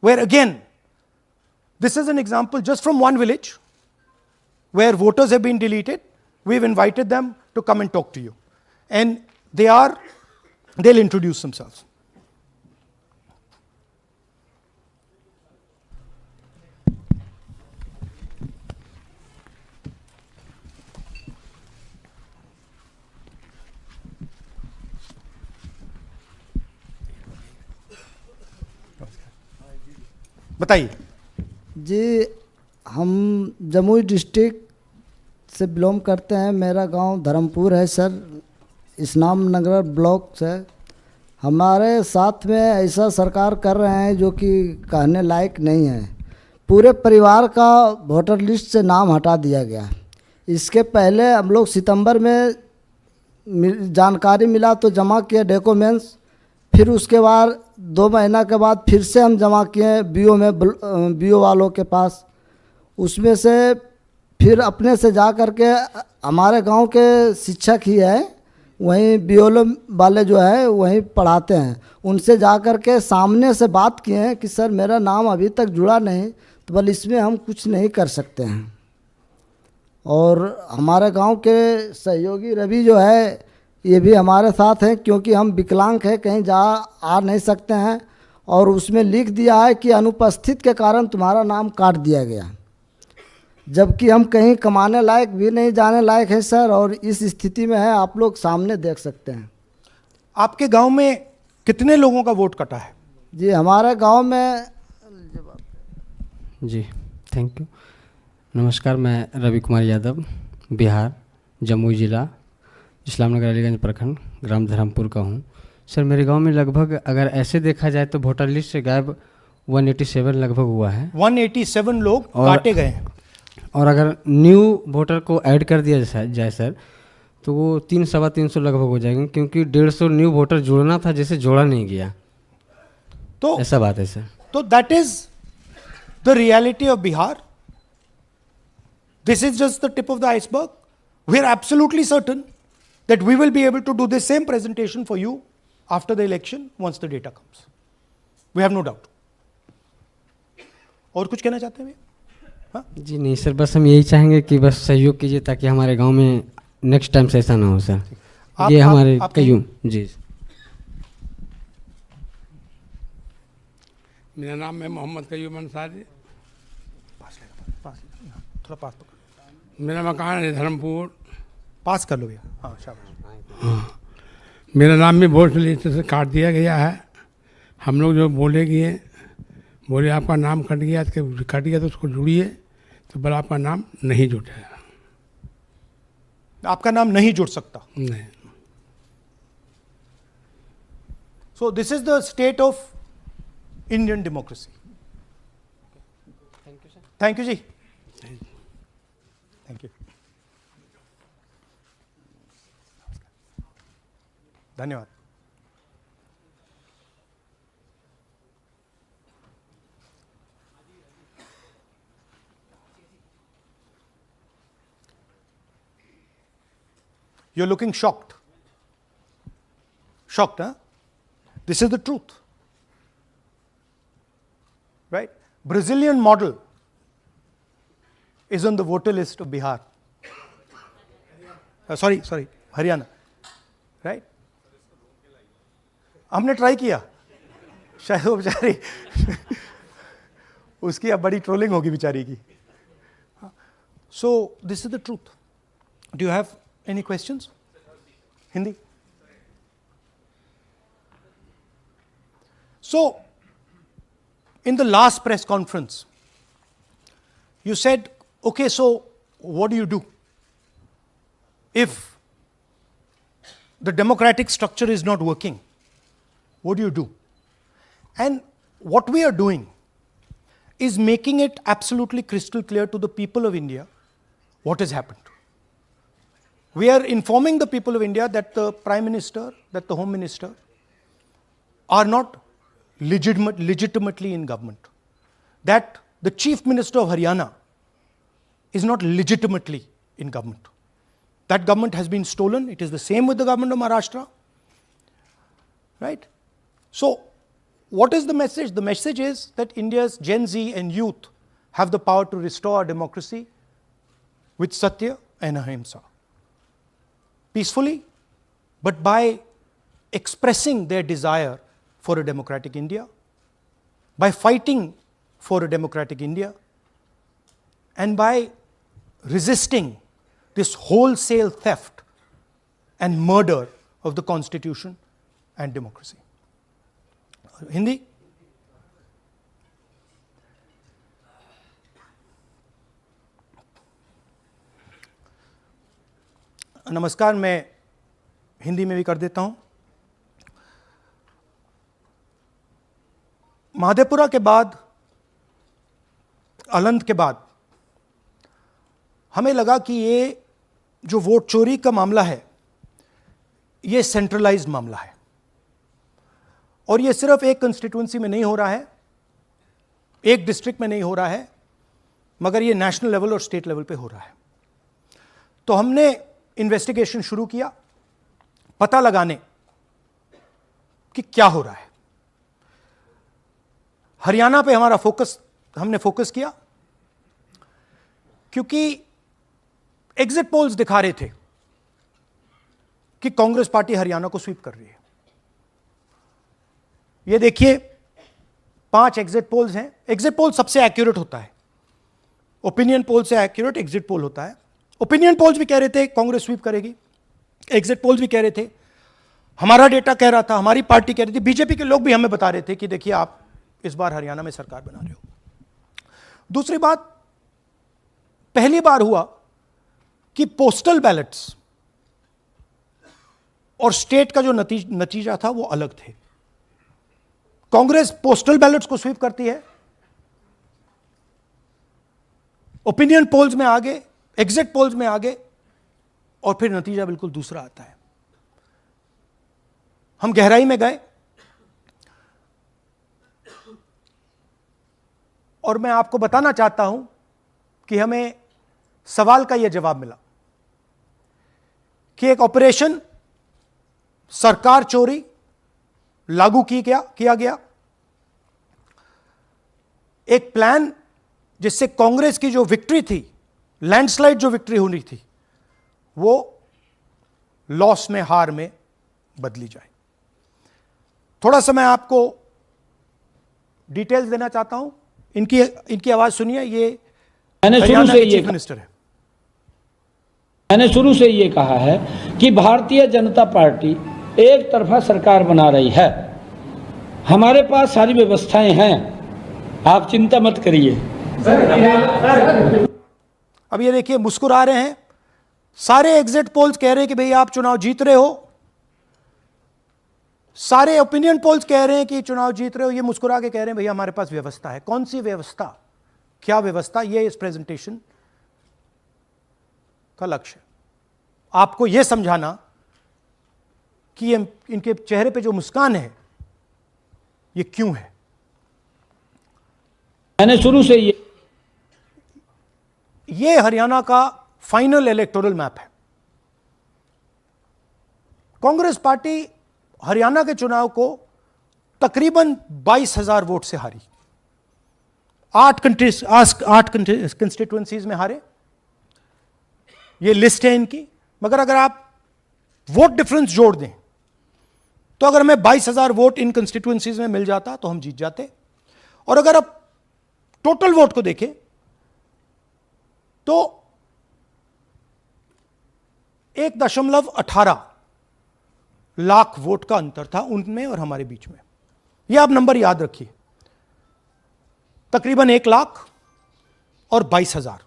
Speaker 1: where again, this is an example just from one village where voters have been deleted. We've invited them to come and talk to you. And they'll introduce themselves. बताइए
Speaker 12: जी। हम Jamui district से belong करते हैं। मेरा गांव धर्मपुर है sir, इस्लाम नगर block से। हमारे साथ में ऐसा सरकार कर रहे हैं जो कि कहने लायक नहीं है। पूरे परिवार का वोटर लिस्ट से नाम हटा दिया गया। इसके पहले हम लोग सितंबर में जानकारी मिला तो जमा किए डॉक्यूमेंट्स, फिर उसके बाद 2 महीना के बाद फिर से हम जमा किए बीओ वालों के पास। उसमें से फिर अपने से जा कर के हमारे गांव के शिक्षक ही है, वहीं बीओ वाले जो है वहीं पढ़ाते हैं, उनसे जा कर के सामने से बात किए हैं कि सर मेरा नाम अभी तक जुड़ा नहीं, तो बोले इसमें हम कुछ नहीं कर सकते हैं। और हमारे गांव के सहयोगी रवि जो है ये भी हमारे साथ हैं, क्योंकि हम विकलांग हैं, कहीं आ नहीं सकते हैं। और उसमें लिख दिया है कि अनुपस्थित के कारण तुम्हारा नाम काट दिया गया, जबकि हम कहीं कमाने लायक भी नहीं, जाने लायक हैं सर। और इस स्थिति में है, आप लोग सामने देख सकते हैं।
Speaker 1: आपके गांव में कितने लोगों का वोट कटा है?
Speaker 12: जी हमारे गांव में
Speaker 10: जी थैंक यू। नमस्कार, मैं रवि कुमार यादव, बिहार, जमुई जिला, इस्लामनगर अलीगंज प्रखंड, ग्राम धर्मपुर का हूँ। सर मेरे गांव में लगभग अगर ऐसे देखा जाए तो वोटर लिस्ट से गायब 187 लगभग हुआ है।
Speaker 1: 187 लोग काटे गए हैं।
Speaker 10: और अगर न्यू वोटर को ऐड कर दिया जाए सर तो वो 300-325 लगभग हो जाएंगे, क्योंकि 150 न्यू वोटर जोड़ना था जिसे जोड़ा नहीं गया।
Speaker 1: तो
Speaker 10: ऐसा बात है सर।
Speaker 1: तो that is the reality of Bihar. This is just the tip of the iceberg. We are absolutely certain that we will be able to do the same presentation for you after the election once the data comes. We have no doubt. और कुछ कहना चाहते हैं हाँ?
Speaker 10: जी नहीं sir, बस हम यही चाहेंगे कि बस सहयोग कीजिए ताकि हमारे गांव में नेक्स्ट टाइम से ऐसा ना हो सर। ये हमारे कयूम जी।
Speaker 13: मेरा नाम है मोहम्मद कयूम अंसारी।
Speaker 1: थोड़ा पास पकड़।
Speaker 13: मेरा मकान है धर्मपुर।
Speaker 1: पास कर लो भैया। हाँ शाबाश।
Speaker 13: हाँ, मेरा नाम भी वोट लिस्ट से काट दिया गया है। हम लोग जो बोले आपका नाम कट गया तो उसको जुड़िए, तो बोला आपका नाम नहीं जुटेगा।
Speaker 1: आपका नाम नहीं जुड़ सकता।
Speaker 13: नहीं।
Speaker 1: So this is the state of Indian democracy. Thank you ji. Thank you. धन्यवाद। You're looking shocked. Shocked, huh? This is the truth. Right? Brazilian model is on the voter list of Bihar. Sorry, Haryana. Right? हमने try किया, शायद वो बेचारी उसकी अब बड़ी trolling होगी बेचारी की। सो this is the truth. Do you have any questions? Hindi. So in the last press conference you said, okay so what do you do if the democratic structure is not working? What do you do? And what we are doing is making it absolutely crystal clear to the people of India what has happened. We are informing the people of India that the Prime Minister, that the Home Minister are not legitimately in government. That the Chief Minister of Haryana is not legitimately in government. That government has been stolen. It is the same with the government of Maharashtra. Right? So, what is the message? The message is that India's Gen Z and youth have the power to restore democracy with Satya and Ahimsa. Peacefully, but by expressing their desire for a democratic India, by fighting for a democratic India, and by resisting this wholesale theft and murder of the Constitution and democracy. Hindi? नमस्कार, मैं हिंदी में भी कर देता हूं। महादेवपुरा के बाद, अलंध के बाद हमें लगा कि ये जो वोट चोरी का मामला है, ये सेंट्रलाइज्ड मामला है और ये सिर्फ एक कंस्टिट्यूंसी में नहीं हो रहा है, एक डिस्ट्रिक्ट में नहीं हो रहा है, मगर ये नेशनल लेवल और स्टेट लेवल पे हो रहा है। तो हमने इन्वेस्टिगेशन शुरू किया, पता लगाने कि क्या हो रहा है। हरियाणा पे हमने फोकस किया क्योंकि एग्जिट पोल्स दिखा रहे थे कि कांग्रेस पार्टी हरियाणा को स्वीप कर रही है। ये देखिए 5 एग्जिट पोल्स हैं। एग्जिट पोल सबसे एक्यूरेट होता है, ओपिनियन पोल से एक्यूरेट एग्जिट पोल होता है। ओपिनियन पोल्स भी कह रहे थे कांग्रेस स्वीप करेगी, एग्जिट पोल्स भी कह रहे थे, हमारा डेटा कह रहा था, हमारी पार्टी कह रही थी, बीजेपी के लोग भी हमें बता रहे थे कि देखिए आप इस बार हरियाणा में सरकार बना रहे हो। दूसरी बात, पहली बार हुआ कि पोस्टल बैलेट्स और स्टेट का जो नतीजा था वो अलग थे। कांग्रेस पोस्टल बैलेट्स को स्वीप करती है, ओपिनियन पोल्स में आगे, एग्जिट पोल्स में आगे, और फिर नतीजा बिल्कुल दूसरा आता है। हम गहराई में गए और मैं आपको बताना चाहता हूं कि हमें सवाल का यह जवाब मिला कि एक ऑपरेशन सरकार चोरी लागू किया गया, एक प्लान जिससे कांग्रेस की जो विक्ट्री थी, लैंडस्लाइड जो विक्ट्री होनी थी, वो लॉस में, हार में बदली जाए। थोड़ा सा मैं आपको डिटेल्स देना चाहता हूं। इनकी आवाज सुनिए। ये हरियाणा के चीफ मिनिस्टर है।
Speaker 3: मैंने शुरू से ये कहा है कि भारतीय जनता पार्टी एक तरफा सरकार बना रही है। हमारे पास सारी व्यवस्थाएं हैं, आप चिंता मत करिए।
Speaker 1: अब ये देखिए, मुस्कुरा रहे हैं। सारे एग्जिट पोल्स कह रहे हैं कि भाई आप चुनाव जीत रहे हो, सारे ओपिनियन पोल्स कह रहे हैं कि चुनाव जीत रहे हो। ये मुस्कुरा के कह रहे हैं भैया हमारे पास व्यवस्था है। कौन सी व्यवस्था, क्या व्यवस्था, ये इस प्रेजेंटेशन का लक्ष्य है। आपको यह समझाना कि ये इनके चेहरे पे जो मुस्कान है ये क्यों है।
Speaker 3: मैंने शुरू से
Speaker 1: ये हरियाणा का फाइनल इलेक्टोरल मैप है। कांग्रेस पार्टी हरियाणा के चुनाव को तकरीबन 22,000 वोट से हारी। 8 कंस्टिट्यूएंसीज में हारे। ये लिस्ट है इनकी, मगर अगर आप वोट डिफरेंस जोड़ दें तो अगर हमें 22,000 वोट इन कंस्टिट्यूएंसीज में मिल जाता तो हम जीत जाते। और अगर आप टोटल वोट को देखें तो 1.18 लाख वोट का अंतर था उनमें और हमारे बीच में। यह आप नंबर याद रखिए, तकरीबन 1 लाख और 22,000।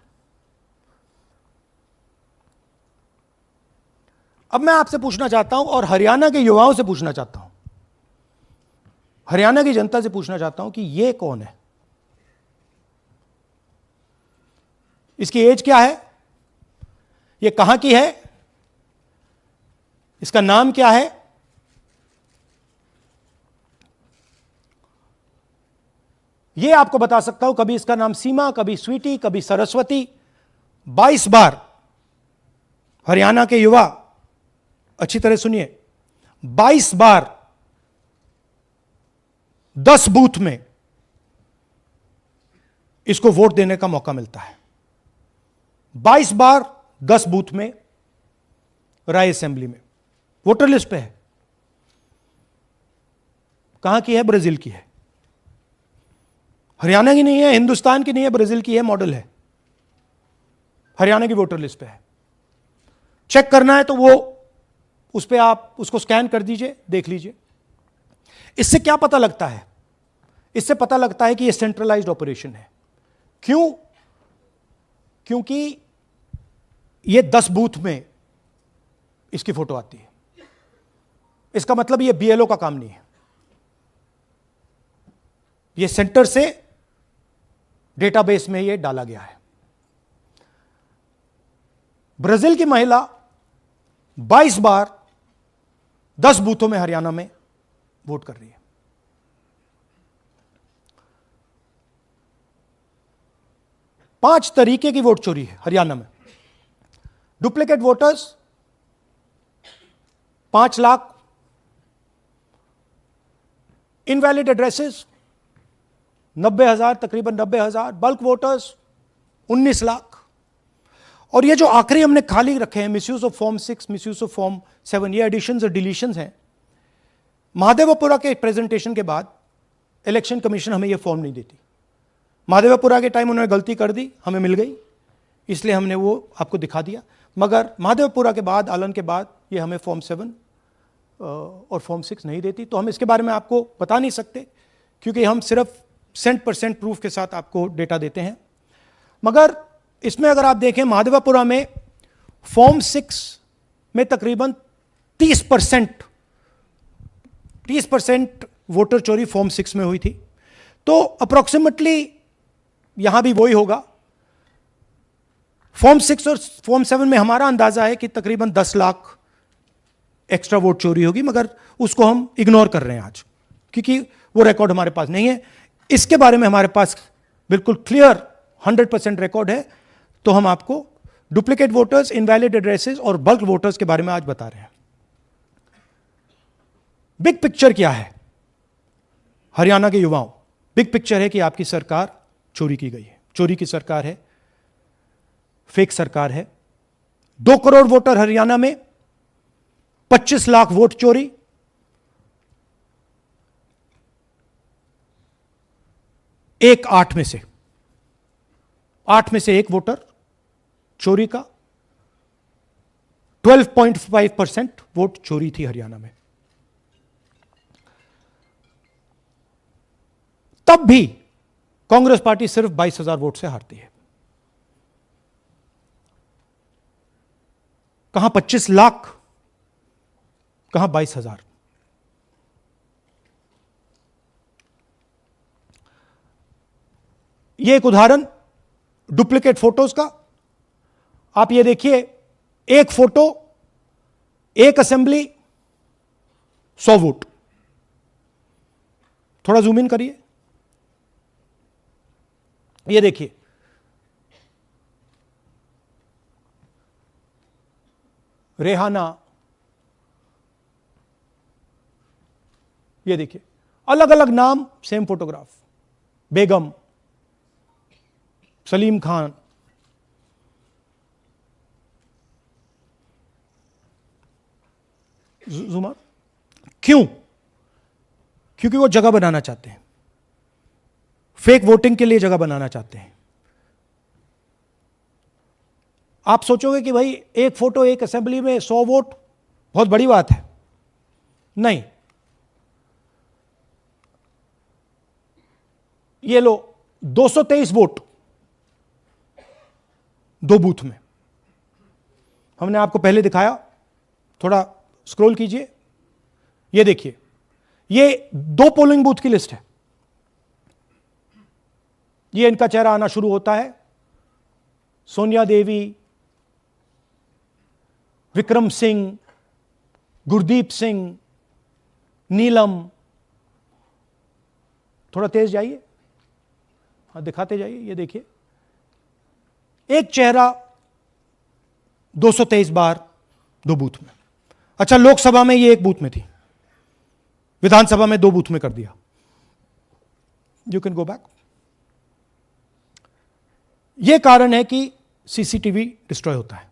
Speaker 1: अब मैं आपसे पूछना चाहता हूं और हरियाणा के युवाओं से पूछना चाहता हूं, हरियाणा की जनता से पूछना चाहता हूं कि यह कौन है, इसकी एज क्या है, यह कहां की है, इसका नाम क्या है। यह आपको बता सकता हूं, कभी इसका नाम सीमा, कभी स्वीटी, कभी सरस्वती। 22 बार हरियाणा के युवा, अच्छी तरह सुनिए, 22 बार 10 बूथ में इसको वोट देने का मौका मिलता है। 22 बार 10 बूथ में राय असेंबली में वोटर लिस्ट पे है। कहां की है? ब्राजील की है, हरियाणा की नहीं है, हिंदुस्तान की नहीं है, ब्राजील की है, मॉडल है, हरियाणा की वोटर लिस्ट पे है। चेक करना है तो वो उस पर आप उसको स्कैन कर दीजिए, देख लीजिए। इससे क्या पता लगता है? इससे पता लगता है कि ये सेंट्रलाइज्ड ऑपरेशन है। क्यों? क्योंकि ये 10 बूथ में इसकी फोटो आती है। इसका मतलब ये बीएलओ का काम नहीं है, ये सेंटर से डेटाबेस में ये डाला गया है। ब्राजील की महिला 22 बार 10 बूथों में हरियाणा में वोट कर रही है। पांच तरीके की वोट चोरी है हरियाणा में। Duplicate voters 5 lakh, invalid addresses 90,000, तकरीबन 90,000, बल्क वोटर्स 19 लाख। और ये जो आखिरी हमने खाली रखे हैं, misuse of form 6, misuse of form 7, ये एडिशंस और डिलीशंस हैं। महादेवपुरा के प्रेजेंटेशन के बाद इलेक्शन कमीशन हमें ये फॉर्म नहीं देती। महादेवपुरा के टाइम उन्होंने गलती कर दी, हमें मिल गई, इसलिए हमने वो आपको दिखा दिया। मगर महादेवपुरा के बाद, आलन के बाद ये हमें फॉर्म 7 और फॉर्म 6 नहीं देती। तो हम इसके बारे में आपको बता नहीं सकते, क्योंकि हम सिर्फ 100% प्रूफ के साथ आपको डेटा देते हैं। मगर इसमें अगर आप देखें, महादेवपुरा में फॉर्म 6 में तकरीबन 30% वोटर चोरी फॉर्म 6 में हुई थी। तो अप्रॉक्सीमेटली यहां भी वही होगा। फॉर्म 6 और फॉर्म 7 में हमारा अंदाजा है कि तकरीबन 10 लाख एक्स्ट्रा वोट चोरी होगी, मगर उसको हम इग्नोर कर रहे हैं आज, क्योंकि वो रिकॉर्ड हमारे पास नहीं है। इसके बारे में हमारे पास बिल्कुल क्लियर 100% रिकॉर्ड है। तो हम आपको डुप्लीकेट वोटर्स, इनवैलिड एड्रेसेस और बल्क वोटर्स के बारे में आज बता रहे हैं। बिग पिक्चर क्या है हरियाणा के युवाओं? बिग पिक्चर है कि आपकी सरकार चोरी की गई है, चोरी की सरकार है, फेक सरकार है। 2 करोड़ वोटर हरियाणा में, 25 लाख वोट चोरी। एक 8 में से 1 वोटर चोरी का। 12.5% वोट चोरी थी हरियाणा में। तब भी कांग्रेस पार्टी सिर्फ 22,000 वोट से हारती है। कहां 25 लाख, कहां 22,000। यह एक उदाहरण डुप्लीकेट फोटोज का। आप ये देखिए, एक फोटो, एक असेंबली, 100 वोट। थोड़ा जूम इन करिए, ये देखिए, रेहाना, ये देखिए, अलग अलग नाम, सेम फोटोग्राफ। बेगम, सलीम खान, जुमा। क्यों? क्योंकि वो जगह बनाना चाहते हैं, फेक वोटिंग के लिए जगह बनाना चाहते हैं। आप सोचोगे कि भाई एक फोटो, एक असेंबली में 100 वोट बहुत बड़ी बात है। नहीं, ये लो 223 वोट 2 बूथ में। हमने आपको पहले दिखाया, थोड़ा स्क्रॉल कीजिए, ये देखिए, ये 2 पोलिंग बूथ की लिस्ट है। ये इनका चेहरा आना शुरू होता है। सोनिया देवी, विक्रम सिंह, गुरदीप सिंह, नीलम। थोड़ा तेज जाइए, हाँ दिखाते जाइए, ये देखिए, एक चेहरा 223 बार 2 बूथ में। अच्छा, लोकसभा में ये 1 बूथ में थी, विधानसभा में 2 बूथ में कर दिया। You can go back. यह कारण है कि सीसीटीवी डिस्ट्रॉय होता है,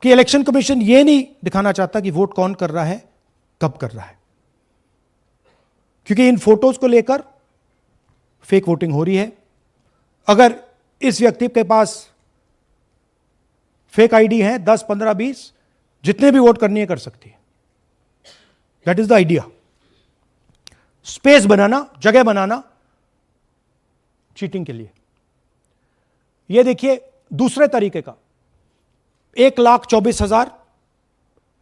Speaker 1: कि इलेक्शन कमीशन यह नहीं दिखाना चाहता कि वोट कौन कर रहा है, कब कर रहा है, क्योंकि इन फोटोज को लेकर फेक वोटिंग हो रही है। अगर इस व्यक्ति के पास फेक आईडी है 10, 15, 20, जितने भी वोट करनी है कर सकती है। That is the idea. Space बनाना, जगह बनाना चीटिंग के लिए। यह देखिए दूसरे तरीके का 1,24,000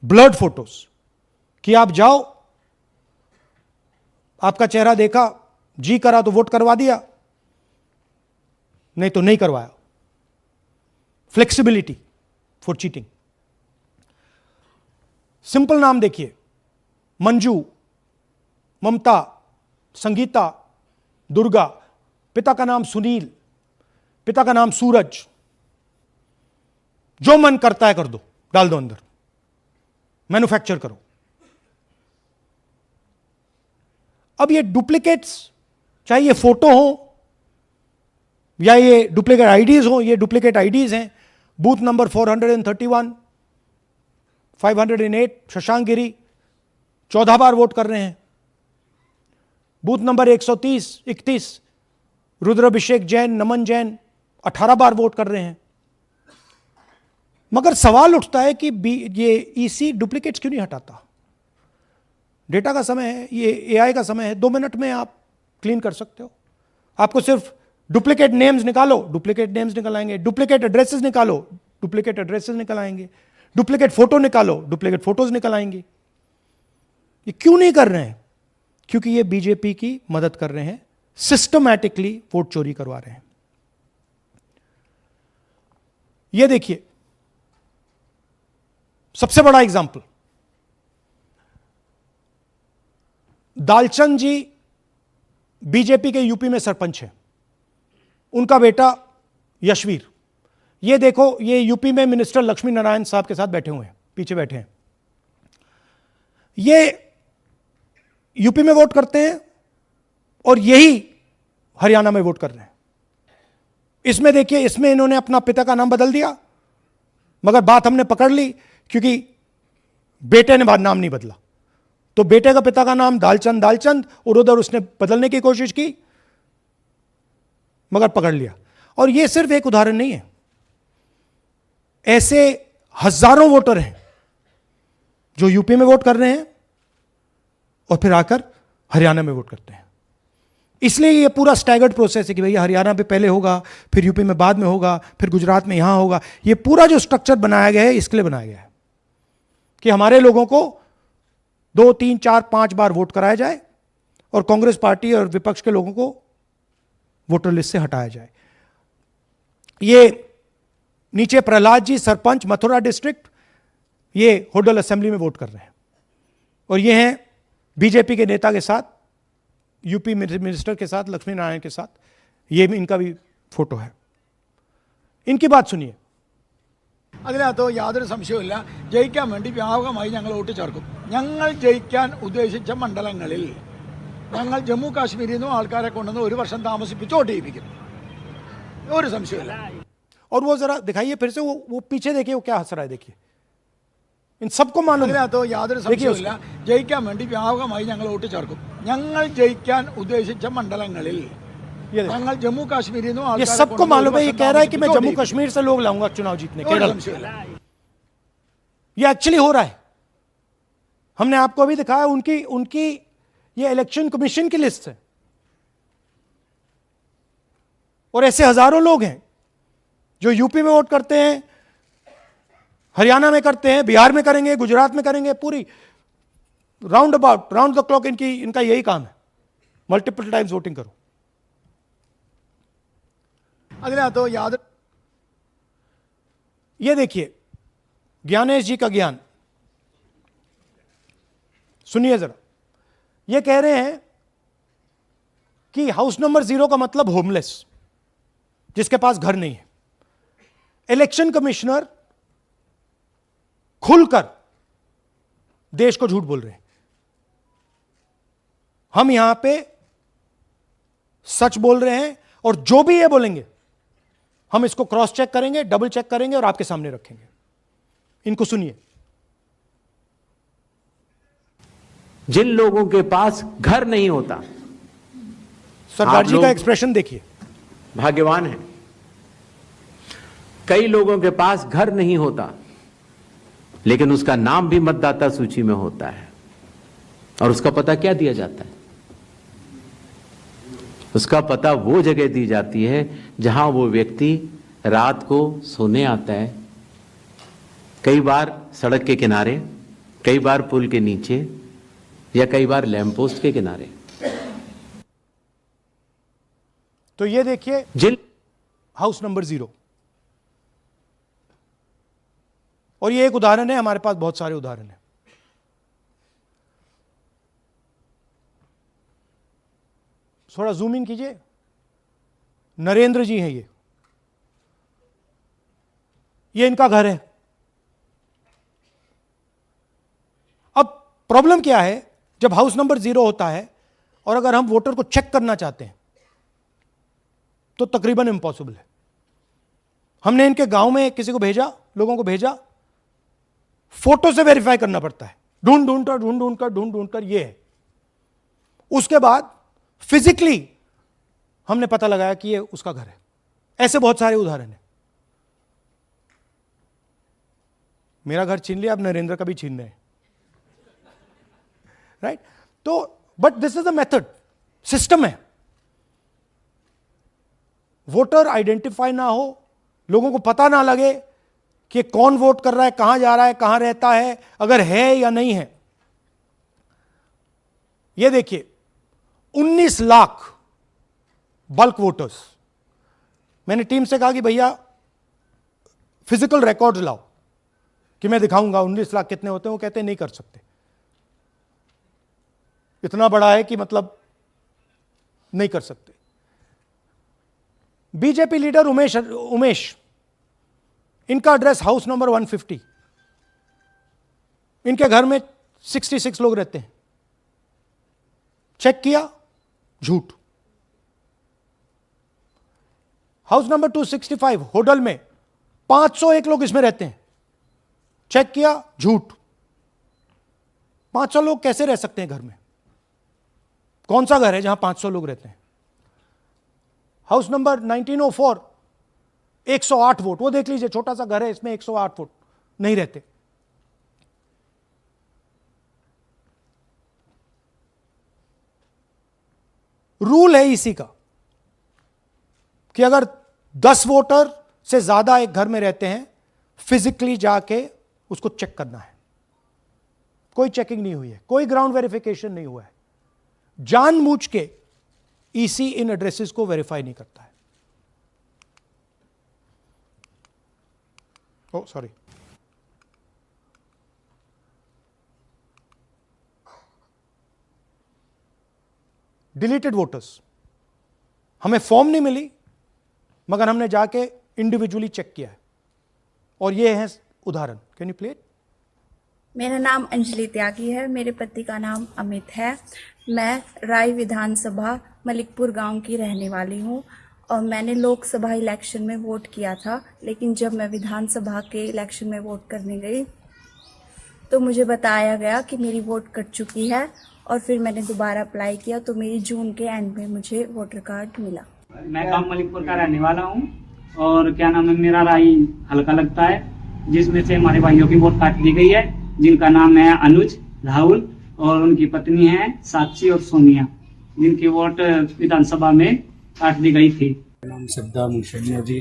Speaker 1: ब्लर्ड फोटोज, कि आप जाओ, आपका चेहरा देखा, जी करा तो वोट करवा दिया, नहीं तो नहीं करवाया। Flexibility for cheating. सिंपल नाम देखिए, मंजू, ममता, संगीता, दुर्गा, पिता का नाम सुनील, पिता का नाम सूरज। जो मन करता है कर दो, डाल दो अंदर, मैन्युफैक्चर करो। अब ये डुप्लीकेट्स, चाहे ये फोटो हो या ये डुप्लीकेट आईडीज हो, ये डुप्लीकेट आईडीज हैं। बूथ नंबर 431, 508 शशांक गिरी 14 बार वोट कर रहे हैं। बूथ नंबर 130, 31 रुद्राभिषेक जैन, नमन जैन 18 बार वोट कर रहे हैं। मगर सवाल उठता है कि ये ईसी डुप्लीकेट्स क्यों नहीं हटाता? डेटा का समय है, ये एआई का समय है, 2 मिनट में आप क्लीन कर सकते हो। आपको सिर्फ डुप्लीकेट नेम्स निकालो, डुप्लीकेट नेम्स निकल आएंगे। डुप्लीकेट एड्रेसेस निकालो, डुप्लीकेट एड्रेसेस निकल आएंगे। डुप्लीकेट फोटो निकालो, डुप्लीकेट फोटोज निकल आएंगे। ये क्यों नहीं कर रहे हैं? क्योंकि ये बीजेपी की मदद कर रहे हैं, सिस्टमैटिकली वोट चोरी करवा रहे हैं। ये देखिए सबसे बड़ा एग्जाम्पल, दालचंद जी बीजेपी के यूपी में सरपंच है, उनका बेटा यशवीर। ये देखो, ये यूपी में मिनिस्टर लक्ष्मी नारायण साहब के साथ बैठे हुए हैं, पीछे बैठे हैं। ये यूपी में वोट करते हैं और यही हरियाणा में वोट कर रहे हैं। इसमें देखिए, इसमें इन्होंने अपना पिता का नाम बदल दिया, मगर बात हमने पकड़ ली क्योंकि बेटे ने बाद नाम नहीं बदला। तो बेटे का पिता का नाम दालचंद दालचंद, और उधर उसने बदलने की कोशिश की, मगर पकड़ लिया। और यह सिर्फ एक उदाहरण नहीं है, ऐसे हजारों वोटर हैं जो यूपी में वोट कर रहे हैं और फिर आकर हरियाणा में वोट करते हैं। इसलिए ये पूरा स्टैगर्ड प्रोसेस है कि भैया हरियाणा पे पहले होगा, फिर यूपी में बाद में होगा, फिर गुजरात में यहां होगा। ये पूरा जो स्ट्रक्चर बनाया गया है इसके लिए बनाया गया है कि हमारे लोगों को 2, 3, 4, 5 बार वोट कराया जाए और कांग्रेस पार्टी और विपक्ष के लोगों को वोटर लिस्ट से हटाया जाए। ये नीचे प्रहलाद जी, सरपंच मथुरा डिस्ट्रिक्ट, ये होडल असेंबली में वोट कर रहे हैं। और ये हैं बीजेपी के नेता के साथ, यूपी मिनिस्टर के साथ, लक्ष्मी नारायण के साथ। ये भी इनका भी फोटो है। इनकी बात सुनिए।
Speaker 6: അതിനകത്ത് യാതൊരു സംശയവുമില്ല, ജയിക്കാൻ വേണ്ടി വ്യാപകമായി ഞങ്ങൾ വോട്ട് ചേർക്കും. ഞങ്ങൾ ജയിക്കാൻ ഉദ്ദേശിച്ച മണ്ഡലങ്ങളിൽ ഞങ്ങൾ ജമ്മു കാശ്മീരിൽ നിന്നും ആൾക്കാരെ കൊണ്ടുവന്ന് 1 വർഷം താമസിപ്പിച്ച് വോട്ട് ചെയ്യിപ്പിക്കും. ഒരു സംശയമില്ല.
Speaker 1: और वो जरा दिखाइए फिर से, वो पीछे देखिए, वो क्या हंस रहा है, देखिए। इन सबको मालूम है।
Speaker 6: അതിനകത്ത് യാതൊരു സംശയവുമില്ല, ജയിക്കാൻ വേണ്ടി വ്യാപകമായി ഞങ്ങൾ വോട്ട് ചേർക്കും. ഞങ്ങൾ ജയിക്കാൻ ഉദ്ദേശിച്ച മണ്ഡലങ്ങളിൽ ഞങ്ങൾ ജമ്മു കാശ്മീരിൽ നിന്നും
Speaker 1: ये
Speaker 6: ആൾക്കാരെ
Speaker 1: सबको
Speaker 6: കൊണ്ടുവന്ന്
Speaker 1: मालूम है। ये
Speaker 6: 1
Speaker 1: कह रहा है कि मैं
Speaker 6: വർഷം
Speaker 1: जम्मू कश्मीर से लोग लाऊंगा चुनाव जीतने,
Speaker 6: ഒരു
Speaker 1: केरल।
Speaker 6: സംശയമില്ല.
Speaker 1: ये एक्चुअली हो रहा है। हमने आपको अभी दिखाया, उनकी ये इलेक्शन कमीशन की लिस्ट है। और ऐसे हजारों लोग हैं जो यूपी में वोट करते हैं, हरियाणा में करते हैं, बिहार में करेंगे, गुजरात में करेंगे। पूरी round about, round the clock इनका यही काम है, मल्टीपल टाइम्स वोटिंग करो।
Speaker 6: അതിനകത്ത് യാതൊരു
Speaker 1: ये देखिए ज्ञानेश जी का ज्ञान सुनिए जरा। ये कह रहे हैं कि हाउस नंबर 0 का मतलब होमलेस, जिसके पास घर नहीं है। इलेक्शन कमिश्नर खुलकर देश को झूठ बोल रहे हैं। हम यहां पे सच बोल रहे हैं, और जो भी ये बोलेंगे हम इसको क्रॉस चेक करेंगे, डबल चेक करेंगे और आपके सामने रखेंगे। इनको सुनिए।
Speaker 7: जिन लोगों के पास घर नहीं होता,
Speaker 1: सरदार जी
Speaker 7: लोग
Speaker 1: का एक्सप्रेशन देखिए,
Speaker 7: भाग्यवान है। कई लोगों के पास घर नहीं होता, लेकिन उसका नाम भी मतदाता सूची में होता है। और उसका पता क्या दिया जाता है? उसका पता वो जगह दी जाती है जहां वो व्यक्ति रात को सोने आता है, कई बार सड़क के किनारे, कई बार पुल के नीचे, या कई बार लैंप पोस्ट के किनारे।
Speaker 1: तो ये देखिए
Speaker 7: जिन
Speaker 1: हाउस नंबर 0, और ये एक उदाहरण है, हमारे पास बहुत सारे उदाहरण हैं। थोड़ा जूम इन कीजिए। नरेंद्र जी हैं ये इनका घर है। अब प्रॉब्लम क्या है, जब हाउस नंबर 0 होता है और अगर हम वोटर को चेक करना चाहते हैं तो तकरीबन इम्पॉसिबल है। हमने इनके गांव में किसी को भेजा, लोगों को भेजा, फोटो से वेरीफाई करना पड़ता है, ढूंढ ढूंढ कर ये है। उसके बाद फिजिकली हमने पता लगाया कि ये उसका घर है। ऐसे बहुत सारे उदाहरण हैं। मेरा घर छीन लिया, अब नरेंद्र का भी छीन रहे हैं, राइट? तो but this is a method, system है। वोटर आइडेंटिफाई ना हो, लोगों को पता ना लगे कि कौन वोट कर रहा है, कहां जा रहा है, कहां रहता है, अगर है या नहीं है। यह देखिए 19 लाख बल्क वोटर्स। मैंने टीम से कहा कि भैया फिजिकल रिकॉर्ड लाओ कि मैं दिखाऊंगा 19 लाख कितने होते हैं। वो कहते हैं नहीं कर सकते, इतना बड़ा है कि मतलब नहीं कर सकते। बीजेपी लीडर उमेश, इनका एड्रेस हाउस नंबर 150। इनके घर में 66 लोग रहते हैं। चेक किया, झूठ। हाउस नंबर 265 होडल में 501 लोग इसमें रहते हैं। चेक किया, झूठ। 500 लोग कैसे रह सकते हैं घर में? कौन सा घर है जहां 500 लोग रहते हैं? हाउस नंबर 1904 108 वोट, वो देख लीजिए, छोटा सा घर है, इसमें 108 वोट नहीं रहते। रूल है इसी का कि अगर 10 वोटर से ज्यादा एक घर में रहते हैं, फिजिकली जाके उसको चेक करना है। कोई चेकिंग नहीं हुई है, कोई ग्राउंड वेरिफिकेशन नहीं हुआ है। जानबूझ के ईसी इन एड्रेसेस को वेरीफाई नहीं करता है। ओ सॉरी, डिलीटेड वोटर्स, हमें फॉर्म नहीं मिली मगर हमने जाके इंडिविजुअली चेक किया है, और ये है उदाहरण। Can you play it?
Speaker 8: मेरा नाम अंजलि त्यागी है, मेरे पति का नाम अमित है। मैं राय विधानसभा मलिकपुर गांव की रहने वाली हूं और मैंने लोकसभा इलेक्शन में वोट किया था, लेकिन जब मैं विधानसभा के इलेक्शन में वोट करने गई तो मुझे बताया गया कि मेरी वोट कट चुकी है, और फिर मैंने दोबारा अप्लाई किया तो मेरी जून के एंड में मुझे वोटर कार्ड मिला।
Speaker 9: मैं गांव मलिकपुर का रहने वाला हूं और क्या नाम है, मेरा राय हल्का लगता है, जिसमें से हमारे भाइयों की वोट काट दी गई है, जिनका नाम है अनुज, राहुल और उनकी पत्नी है साक्षी और सोनिया, जिनकी वोट विधानसभा में काट दी गई थी।
Speaker 10: नाम सद्दाम हुसैन है जी,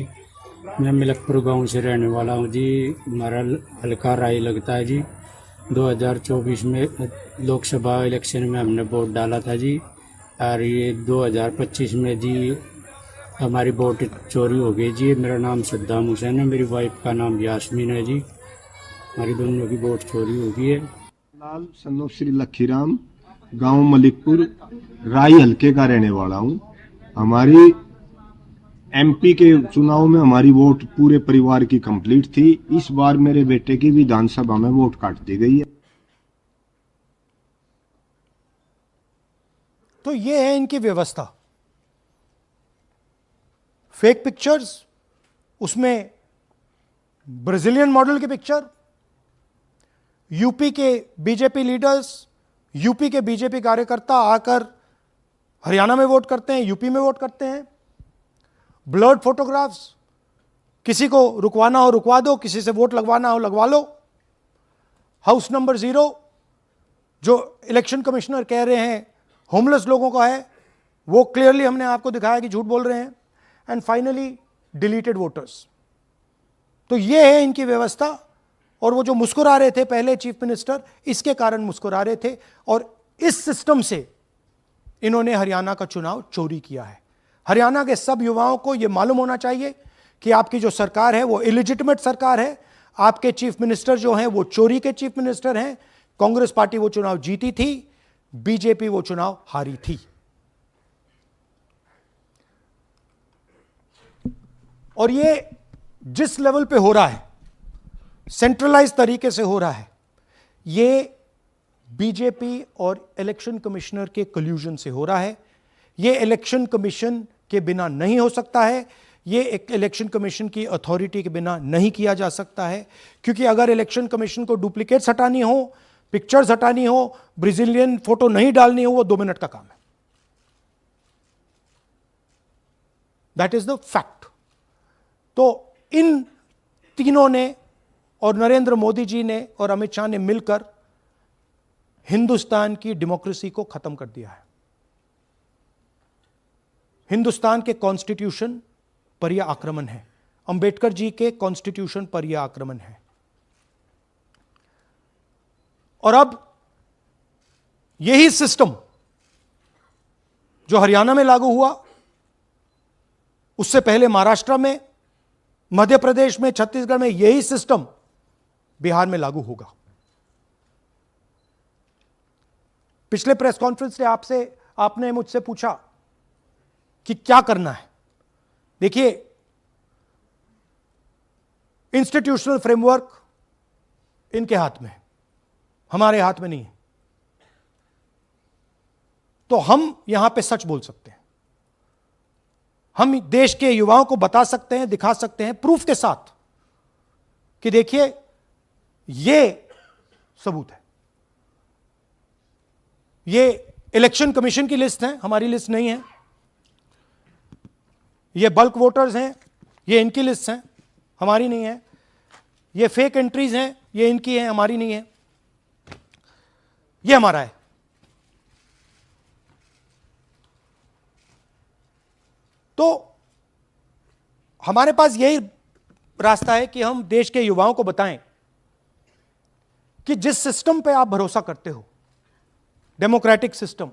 Speaker 10: मैं मलिकपुर गांव से रहने वाला हूं जी। हमारा हल्का राय लगता है जी। 2024 में लोकसभा इलेक्शन में हमने वोट डाला था जी, और ये 2025 में जी हमारी वोट चोरी हो गई जी। मेरा नाम सद्दाम हुसैन है, मेरी वाइफ का नाम यास्मीन है जी। हमारी दोनों की वोट चोरी हो गई है।
Speaker 11: लाल सन्नो श्री लखीराम, गांव मलिकपुर, राई हल्के का रहने वाला हूं। हमारी एमपी के चुनाव में हमारी वोट पूरे परिवार की कंप्लीट थी। इस बार मेरे बेटे की विधानसभा में वोट काट दी गई है।
Speaker 1: तो ये है इनकी व्यवस्था। फेक पिक्चर्स, उसमें ब्राजीलियन मॉडल की पिक्चर, यूपी के बीजेपी लीडर्स, यूपी के बीजेपी कार्यकर्ता आकर हरियाणा में वोट करते हैं, यूपी में वोट करते हैं, ब्लर्ड फोटोग्राफ्स, किसी को रुकवाना हो रुकवा दो, किसी से वोट लगवाना हो लगवा लो। हाउस नंबर 0 जो इलेक्शन कमिश्नर कह रहे हैं होमलेस लोगों का है, वो क्लियरली हमने आपको दिखाया कि झूठ बोल रहे हैं। And finally deleted voters. तो ये है इनकी व्यवस्था। और वो जो मुस्कुरा रहे थे पहले चीफ मिनिस्टर, इसके कारण मुस्कुरा रहे थे, और इस सिस्टम से इन्होंने हरियाणा का चुनाव चोरी किया है। हरियाणा के सब युवाओं को यह मालूम होना चाहिए कि आपकी जो सरकार है वो इलिजिटिमेट सरकार है। आपके चीफ मिनिस्टर जो हैं वो चोरी के चीफ मिनिस्टर हैं। कांग्रेस पार्टी वो चुनाव जीती थी, बीजेपी वो चुनाव हारी थी। और ये जिस लेवल पे हो रहा है, सेंट्रलाइज तरीके से हो रहा है, ये बीजेपी और इलेक्शन कमिश्नर के कल्यूजन से हो रहा है। ये इलेक्शन कमीशन के बिना नहीं हो सकता है, ये एक इलेक्शन कमीशन की अथॉरिटी के बिना नहीं किया जा सकता है। क्योंकि अगर इलेक्शन कमीशन को डुप्लीकेट्स हटानी हो, पिक्चर्स हटानी हो, ब्राजीलियन फोटो नहीं डालनी हो, वो 2 मिनट का काम है। That is the fact. तो इन तीनों ने, और नरेंद्र मोदी जी ने और अमित शाह ने मिलकर हिंदुस्तान की डेमोक्रेसी को खत्म कर दिया है। हिंदुस्तान के कॉन्स्टिट्यूशन पर यह आक्रमण है, अंबेडकर जी के कॉन्स्टिट्यूशन पर यह आक्रमण है। और अब यही सिस्टम जो हरियाणा में लागू हुआ, उससे पहले महाराष्ट्र में, मध्य प्रदेश में, छत्तीसगढ़ में, यही सिस्टम बिहार में लागू होगा। पिछले प्रेस कॉन्फ्रेंस से आपने मुझसे पूछा कि क्या करना है। देखिए, इंस्टीट्यूशनल फ्रेमवर्क इनके हाथ में है, हमारे हाथ में नहीं है। तो हम यहां पे सच बोल सकते हैं, हम देश के युवाओं को बता सकते हैं, दिखा सकते हैं प्रूफ के साथ कि देखिए ये सबूत है। ये इलेक्शन कमीशन की लिस्ट है, हमारी लिस्ट नहीं है। ये बल्क वोटर्स हैं, ये इनकी लिस्ट हैं, हमारी नहीं है। ये फेक एंट्रीज हैं, ये इनकी हैं, हमारी नहीं है। ये हमारा है। तो हमारे पास यही रास्ता है कि हम देश के युवाओं को बताएं कि जिस सिस्टम पे आप भरोसा करते हो, डेमोक्रेटिक सिस्टम,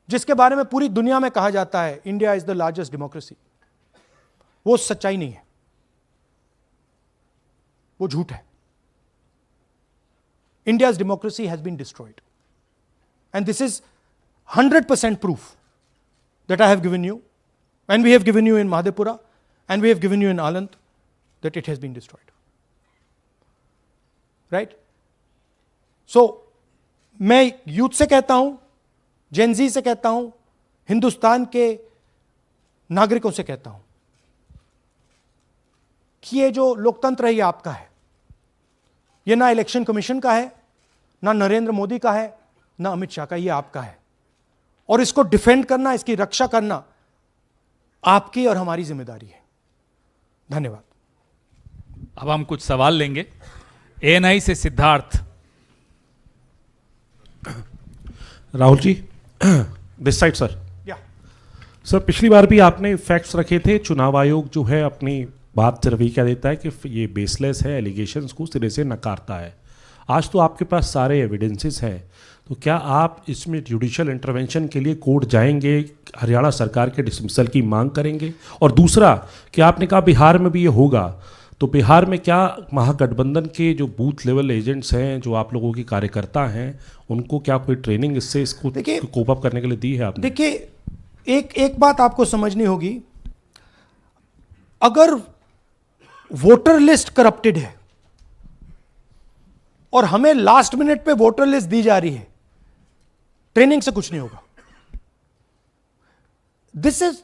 Speaker 1: जिसके बारे में पूरी दुनिया में कहा जाता है India is the largest democracy, वो सच्चाई नहीं है, वो झूठ है। India's democracy has been destroyed. And this is 100% proof that I have given you, and we have given you in Madhepura, and we have given you in Aland, that it has been destroyed. Right? So, मैं youth से कहता हूं, Gen Z से कहता हूं, हिंदुस्तान के नागरिकों से कहता हूं कि ये जो लोकतंत्र है ये आपका है। ये ना इलेक्शन कमीशन का है, ना नरेंद्र मोदी का है, ना अमित शाह का, ये आपका है। और इसको डिफेंड करना, इसकी रक्षा करना आपकी और हमारी जिम्मेदारी है। धन्यवाद।
Speaker 2: अब हम कुछ सवाल लेंगे। एएनआई से Siddharth.
Speaker 14: Rahul ji, this side sir.
Speaker 1: या
Speaker 14: सर, पिछली बार भी आपने फैक्ट्स रखे थे। चुनाव आयोग जो है अपनी बात रवि क्या देता है कि ये बेसलेस है, एलिगेशंस को सिरे से नकारता है। आज तो आपके पास सारे एविडेंसेस हैं, तो क्या आप इसमें जुडिशियल इंटरवेंशन के लिए कोर्ट जाएंगे, हरियाणा सरकार के डिसमिसल की मांग करेंगे? और दूसरा, कि आपने कहा बिहार में भी ये होगा, तो बिहार में क्या महागठबंधन के जो बूथ लेवल एजेंट्स हैं, जो आप लोगों के कार्यकर्ता हैं, उनको क्या कोई ट्रेनिंग इससे इसको कोप अप करने के लिए दी है आपने?
Speaker 1: देखिए, एक बात आपको समझनी होगी, अगर वोटर लिस्ट करप्टेड है और हमें लास्ट मिनट पे वोटर लिस्ट दी जा रही है, ट्रेनिंग से कुछ नहीं होगा। This is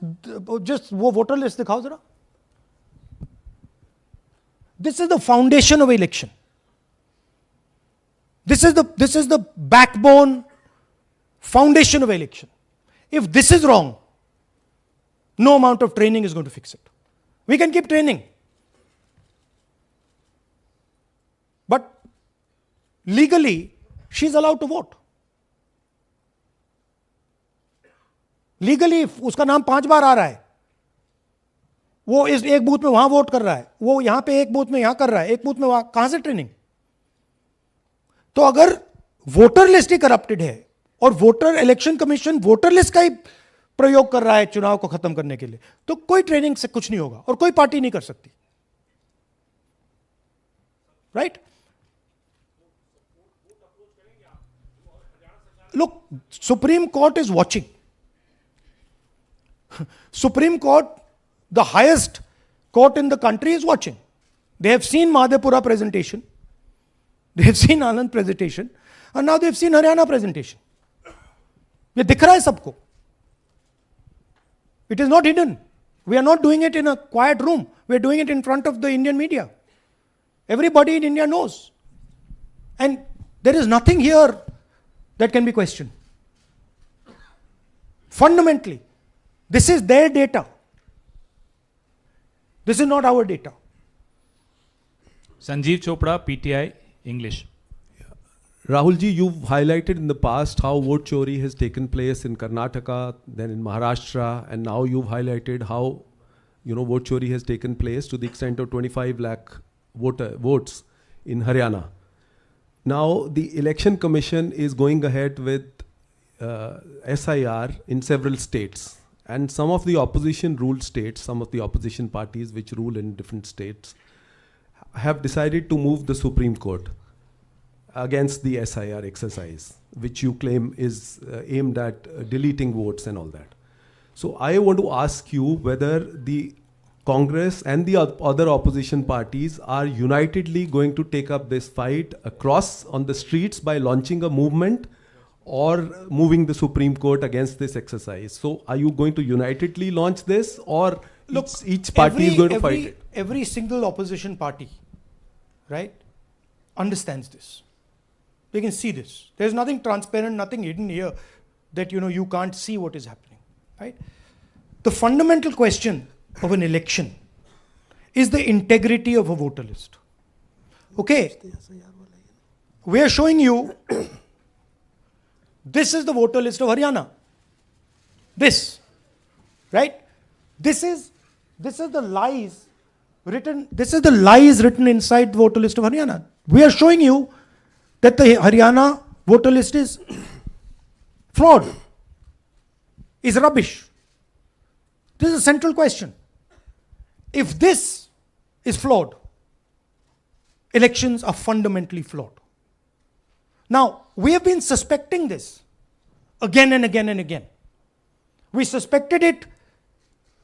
Speaker 1: just वो voter list दिखाओ जरा. This is the foundation of election. This is the backbone, foundation of election. If this is wrong, no amount of training is going to fix it. We can keep training. But legally, she's allowed to vote. Legally उसका नाम 5 बार आ रहा है, वो इस एक booth में वहां vote कर रहा है, वो यहां पे एक बूथ में यहां कर रहा है, एक बूथ में वहां, कहां से ट्रेनिंग? तो अगर वोटर लिस्ट ही करप्टेड है और voter election commission voter list का ही प्रयोग कर रहा है चुनाव को खत्म करने के लिए, तो कोई ट्रेनिंग से कुछ नहीं होगा और कोई पार्टी नहीं कर सकती. Right? Look, supreme court is watching. Supreme Court, the highest court in the country, is watching. They have seen Madhepura presentation, they have seen Anand presentation, and now they have seen Haryana presentation. ये दिख रहा है सबको. It is not hidden. We are not doing it in a quiet room. We are doing it in front of the Indian media. Everybody in India knows. And there is nothing here that can be questioned. Fundamentally, this is their data. This is not our data.
Speaker 2: Sanjeev Chopra, PTI, English.
Speaker 15: Rahul ji, you've highlighted in the past how vote chori has taken place in Karnataka, then in Maharashtra, and now you've highlighted how, vote chori has taken place to the extent of 25 lakh votes in Haryana. Now, the Election Commission is going ahead with SIR in several states. And some of the opposition ruled states, some of the opposition parties which rule in different states, have decided to move the Supreme Court against the SIR exercise, which you claim is aimed at deleting votes and all that. So I want to ask you whether the Congress and the other opposition parties are unitedly going to take up this fight across on the streets by launching a movement, or moving the Supreme Court against this exercise. So are you going to unitedly launch this, or look, each party is going to fight it?
Speaker 1: Every single opposition party, right, understands this. They can see this. There's nothing transparent, nothing hidden here that you can't see what is happening, right? The fundamental question of an election is the integrity of a voter list. Okay, we are showing you this is the voter list of Haryana. This, right? This is the lies written. This is the lies written inside the voter list of Haryana. We are showing you that the Haryana voter list is fraud, is rubbish. This is a central question. If this is flawed, elections are fundamentally flawed. Now, we have been suspecting this again and again and again. We suspected it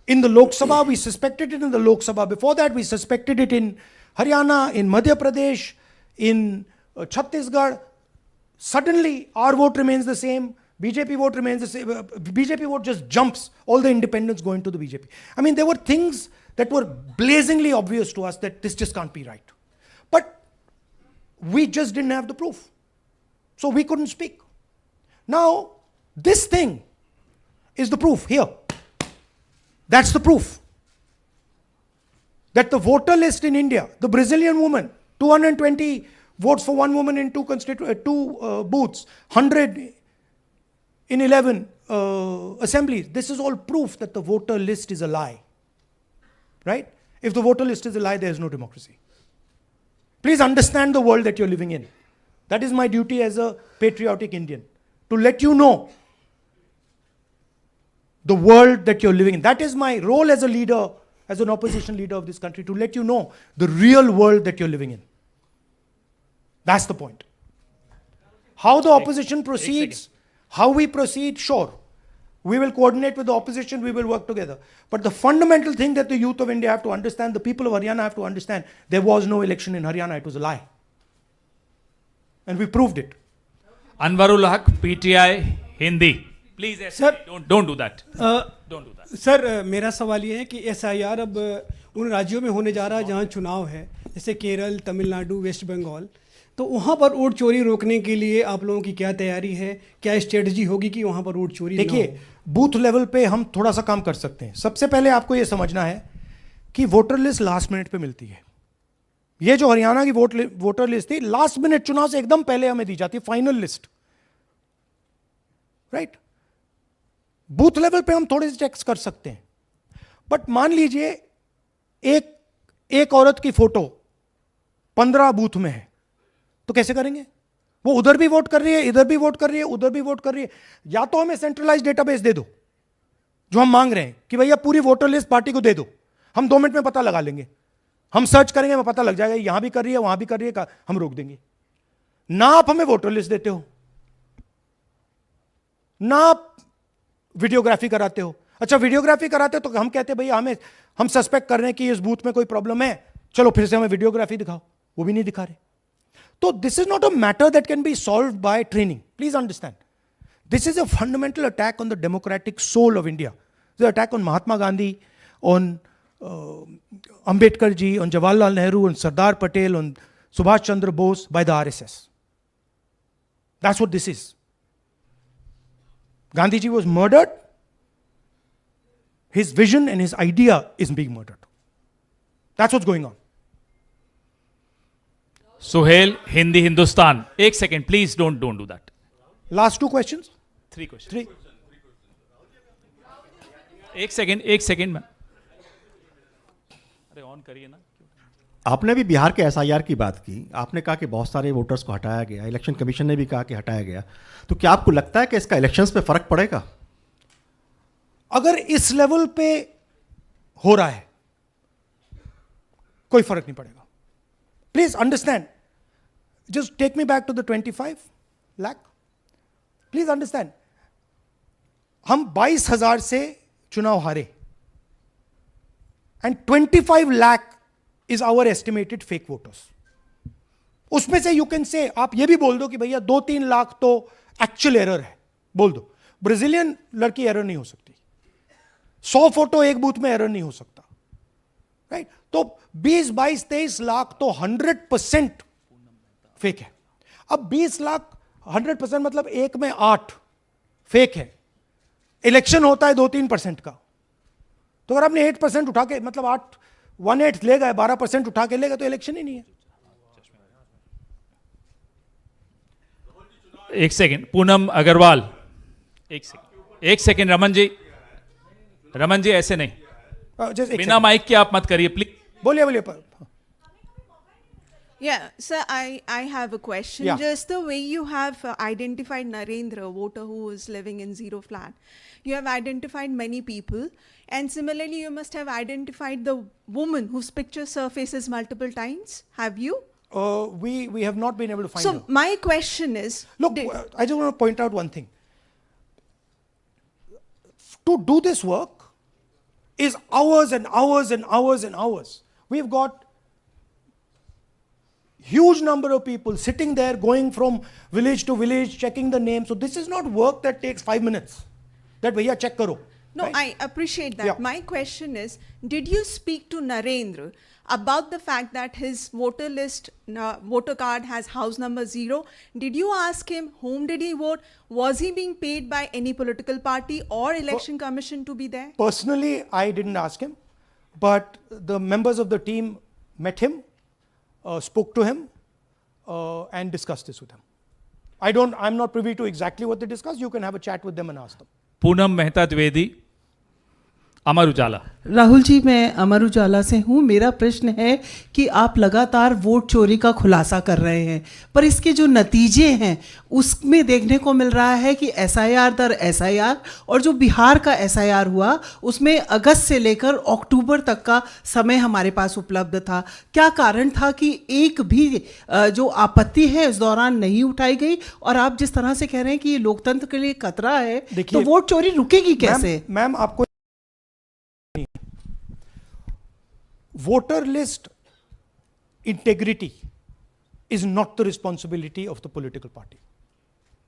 Speaker 1: in the Lok Sabha, we suspected it in the Lok Sabha before that, we suspected it in Haryana, in Madhya Pradesh, in Chhattisgarh. Suddenly, our vote remains the same, BJP vote remains the same, BJP vote just jumps, all the independents go into the BJP. I mean, there were things that were blazingly obvious to us that this just can't be right. But we just didn't have the proof. So we couldn't speak. Now, this thing is the proof here. That's the proof. That the voter list in India, the Brazilian woman, 220 votes for one woman in two booths, 100 in 11 assemblies. This is all proof that the voter list is a lie. Right? If the voter list is a lie, there is no democracy. Please understand the world that you're living in. That is my duty as a patriotic Indian, to let you know the world that you're living in. That is my role as a leader, as an opposition leader of this country, to let you know the real world that you're living in. That's the point. How the opposition proceeds, how we proceed, sure. We will coordinate with the opposition, we will work together. But the fundamental thing that the youth of India have to understand, the people of Haryana have to understand, there was no election in Haryana, it was a lie. And we proved it.
Speaker 2: Anwarul Haq, PTI, Hindi. Please
Speaker 16: sir
Speaker 2: don't do that, don't do that.
Speaker 16: Sir मेरा सवाल ये है कि SIR अब उन राज्यों में होने जा रहा है जहाँ चुनाव है, जैसे केरल, तमिलनाडु, वेस्ट बंगाल, तो वहाँ पर वोट चोरी रोकने के लिए आप लोगों की क्या तैयारी है, क्या स्ट्रेटजी होगी कि वहाँ पर वोट चोरी ना हो?
Speaker 1: देखिए, बूथ लेवल पे हम थोड़ा सा काम कर सकते हैं। सबसे पहले आपको ये समझना है कि वोटर लिस्ट लास्ट मिनट पे मिलती है। ये जो हरियाणा की वोटर लिस्ट थी, लास्ट मिनट चुनाव से एकदम पहले हमें दी जाती है final list, right? Booth level पे हम थोड़े से चेक्स कर सकते हैं, बट मान लीजिए एक औरत की फोटो 15 बूथ में है, तो कैसे करेंगे? वो उधर भी वोट कर रही है, इधर भी वोट कर रही है, उधर भी वोट कर रही है। या तो हमें सेंट्रलाइज डेटाबेस दे दो, जो हम मांग रहे हैं कि भैया पूरी वोटर लिस्ट पार्टी को दे दो, हम 2 मिनट में पता लगा लेंगे, हम सर्च करेंगे, हमें पता लग जाएगा यहां भी कर रही है, वहां भी कर रही है, हम रोक देंगे। ना आप हमें वोटर लिस्ट देते हो, ना आप वीडियोग्राफी कराते हो। अच्छा, वीडियोग्राफी कराते हो तो हम कहते हैं भैया हम सस्पेक्ट कर रहे हैं कि इस बूथ में कोई प्रॉब्लम है, चलो फिर से हमें वीडियोग्राफी दिखाओ, वो भी नहीं दिखा रहे। तो this is not a matter that can be solve by training, please understand. This is a fundamental attack on the democratic soul of India, this attack on Mahatma Gandhi, on Ambedkar ji, on Jawaharlal Nehru, on Sardar Patel, on Subhash Chandra Bose by the RSS. That's what this is. Gandhi ji was murdered. His vision and his idea is being murdered. That's what's going on.
Speaker 2: Suhail, Hindi Hindustan, एक second please, don't do that.
Speaker 1: Last 2 questions?
Speaker 2: 3 questions।
Speaker 1: 3.
Speaker 2: एक second में on करिए ना।
Speaker 17: आपने भी बिहार के SIR की बात की, आपने कहा कि बहुत सारे वोटर्स को हटाया गया, इलेक्शन कमीशन ने भी कहा कि हटाया गया, तो क्या आपको लगता है कि इसका इलेक्शंस पे फर्क पड़ेगा?
Speaker 1: अगर इस लेवल पे हो रहा है, कोई फर्क नहीं पड़ेगा। Please understand, just take me back to the 25 lakh. Please understand, हम 22,000 से चुनाव हारे, and 25 lakh is our estimated fake voters. उसमें से यू कैन से, आप ये भी बोल दो कि भैया 2-3 लाख तो एक्चुअल एरर है, बोल दो। ब्राजीलियन लड़की एरर नहीं हो सकती, 100 फोटो एक बूथ में एरर नहीं हो सकता, राइट? तो 20-22-23 लाख तो 100% फेक है। अब 20 लाख 100% मतलब 1 में 8 फेक है। इलेक्शन होता है 2-3% का, तो अगर आपने 8% उठा के, मतलब 1/8 ले गए, 12% उठा के ले गए, तो इलेक्शन ही नहीं है।
Speaker 2: एक सेकेंड, पूनम अग्रवाल, एक सेकेंड, रमन जी ऐसे नहीं, बिना माइक के आप मत करिए प्लीज।
Speaker 1: बोलिए।
Speaker 18: Yeah, sir, I have a question.
Speaker 1: Yeah.
Speaker 18: Just the way you have identified Narendra, voter who is living in zero flat, you have identified many people, and similarly you must have identified the woman whose picture surfaces multiple times. Have you?
Speaker 1: We have not been able to find her.
Speaker 18: So my question is,
Speaker 1: look, I just want to point out one thing. To do this work is hours and hours and hours and hours. We've got huge number of people sitting there, going from village to village, checking the names. So this is not work that takes 5 minutes. That bhaiya check karo.
Speaker 18: no,
Speaker 1: right?
Speaker 18: I appreciate that.
Speaker 1: Yeah.
Speaker 18: My question is, did you speak to Narendra about the fact that his voter list, voter card has house number 0? Did you ask him whom did he vote? Was he being paid by any political party or election commission to be there?
Speaker 1: Personally, I didn't ask him, but the members of the team met him, spoke to him, and discussed this with him. I'm not privy to exactly what they discussed. You can have a chat with them and ask them.
Speaker 2: Poonam Mehta Dwivedi, Amar Ujala.
Speaker 19: Rahul ji, मैं अमर उजाला से हूँ। मेरा प्रश्न है कि आप लगातार vote चोरी का खुलासा कर रहे हैं, पर इसके जो नतीजे हैं उसमें देखने को मिल रहा है कि SIR दर SIR, और जो बिहार का SIR हुआ उसमें अगस्त से लेकर अक्टूबर तक का समय हमारे पास उपलब्ध था। क्या कारण था कि एक भी जो आपत्ति है इस दौरान नहीं उठाई गई? और आप जिस तरह से कह रहे हैं कि ये लोकतंत्र के लिए खतरा है, तो वोट चोरी रुकेगी कैसे?
Speaker 1: मैम, आपको voter list integrity is not the responsibility of the political party.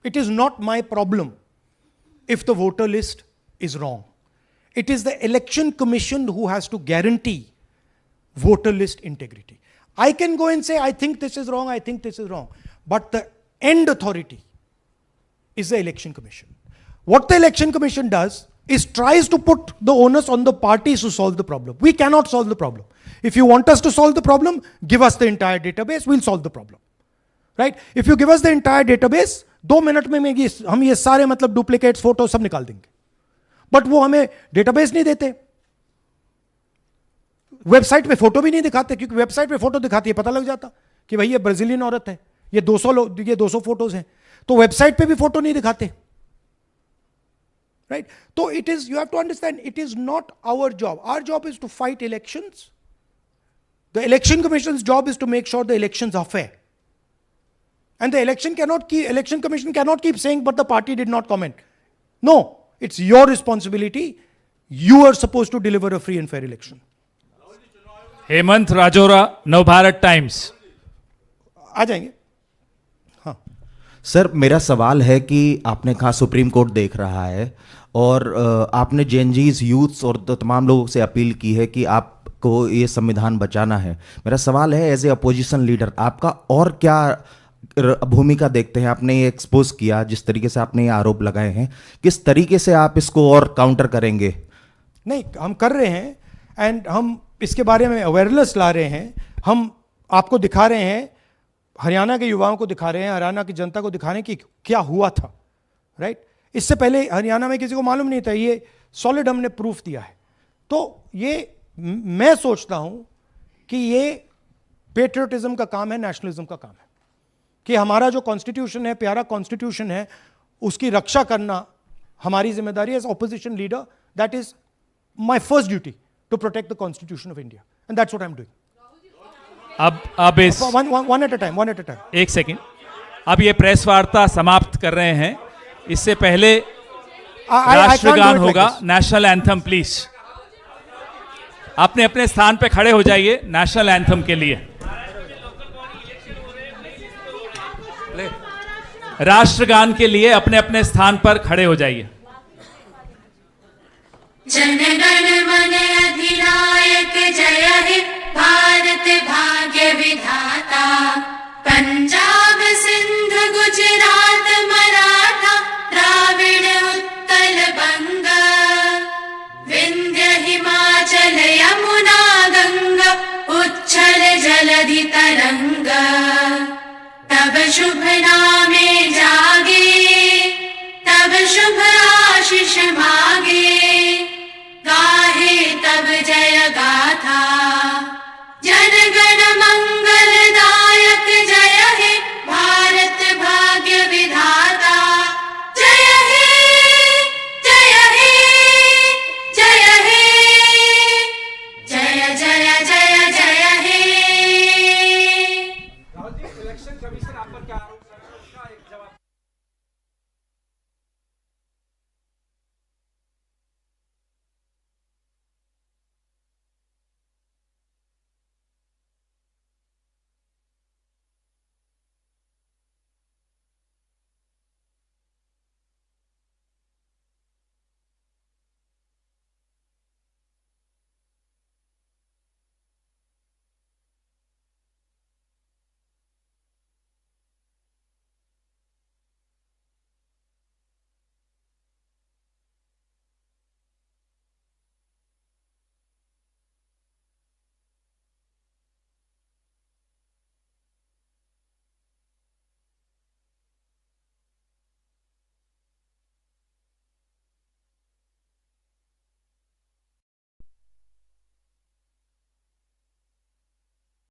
Speaker 1: It is not my problem if the voter list is wrong. It is the election commission who has to guarantee voter list integrity. I can go and say, I think this is wrong, I think this is wrong. But the end authority is the election commission. What the election commission does is tries to put the onus on the parties to solve the problem. We cannot solve the problem. If you want us to solve the problem, give us the entire database, we'll solve the problem. Right? If you give us the entire database, 2 minute में हम ये सारे मतलब duplicates photo सब निकाल देंगे. But वो हमें डेटाबेस नहीं देते, वेबसाइट पे फोटो भी नहीं दिखाते, क्योंकि वेबसाइट पे फोटो दिखाती है पता लग जाता कि भाई ये ब्राजीलियन औरत है, ये 200 फोटोज हैं, तो वेबसाइट पे भी फोटो नहीं दिखाते. Right? So it is, you have to understand, it is not our job. Our job is to fight elections. The election commission's job is to make sure the elections are fair. And the election commission cannot keep saying, but the party did not comment. No, it's your responsibility. You are supposed to deliver a free and fair election.
Speaker 2: Hemant Rajaura, Navbharat Times.
Speaker 1: आ जाएंगे. हाँ
Speaker 20: sir, मेरा सवाल है कि आपने कहा supreme court देख रहा है और आपने जेएनजीज यूथ्स और तमाम लोगों से अपील की है कि आपको ये संविधान बचाना है. मेरा सवाल है, एज ए अपोजिशन लीडर आपका और क्या भूमिका देखते हैं? आपने ये एक्सपोज किया, जिस तरीके से आपने ये आरोप लगाए हैं, किस तरीके से आप इसको और काउंटर करेंगे?
Speaker 1: नहीं, हम कर रहे हैं एंड हम इसके बारे में अवेयरनेस ला रहे हैं. हम आपको दिखा रहे हैं, हरियाणा के युवाओं को दिखा रहे हैं, हरियाणा की जनता को दिखा रहे हैं कि क्या हुआ था. राइट? इससे पहले हरियाणा में किसी को मालूम नहीं था, ये सॉलिड हमने प्रूफ दिया है. तो ये मैं सोचता हूं कि ये पेट्रियटिज्म का काम है, नेशनलिज्म का काम है, कि हमारा जो कॉन्स्टिट्यूशन है, प्यारा कॉन्स्टिट्यूशन है, उसकी रक्षा करना हमारी जिम्मेदारी है. As opposition leader, that is my first duty to protect the constitution of India, and that's what I am doing.
Speaker 2: अब इस
Speaker 1: वन एट अ टाइम.
Speaker 2: एक सेकंड. अब ये प्रेस वार्ता समाप्त कर रहे हैं. इससे पहले राष्ट्रगान होगा, नेशनल एंथम. प्लीज अपने अपने स्थान पे खड़े हो जाइए नेशनल एंथम के लिए. राष्ट्रगान के लिए अपने अपने स्थान पर खड़े हो जाइए.
Speaker 21: जनगण मन अधिनायक जय हे भारत भाग्य विधाता. पंजाब सिंध गुजरात मराठा द्राविड़ उत्कल बंग. विंध्य हिमाचल यमुना गंगा उच्छल जलधि तरंग. तब शुभ नामे जागे, तब शुभ आशीष मा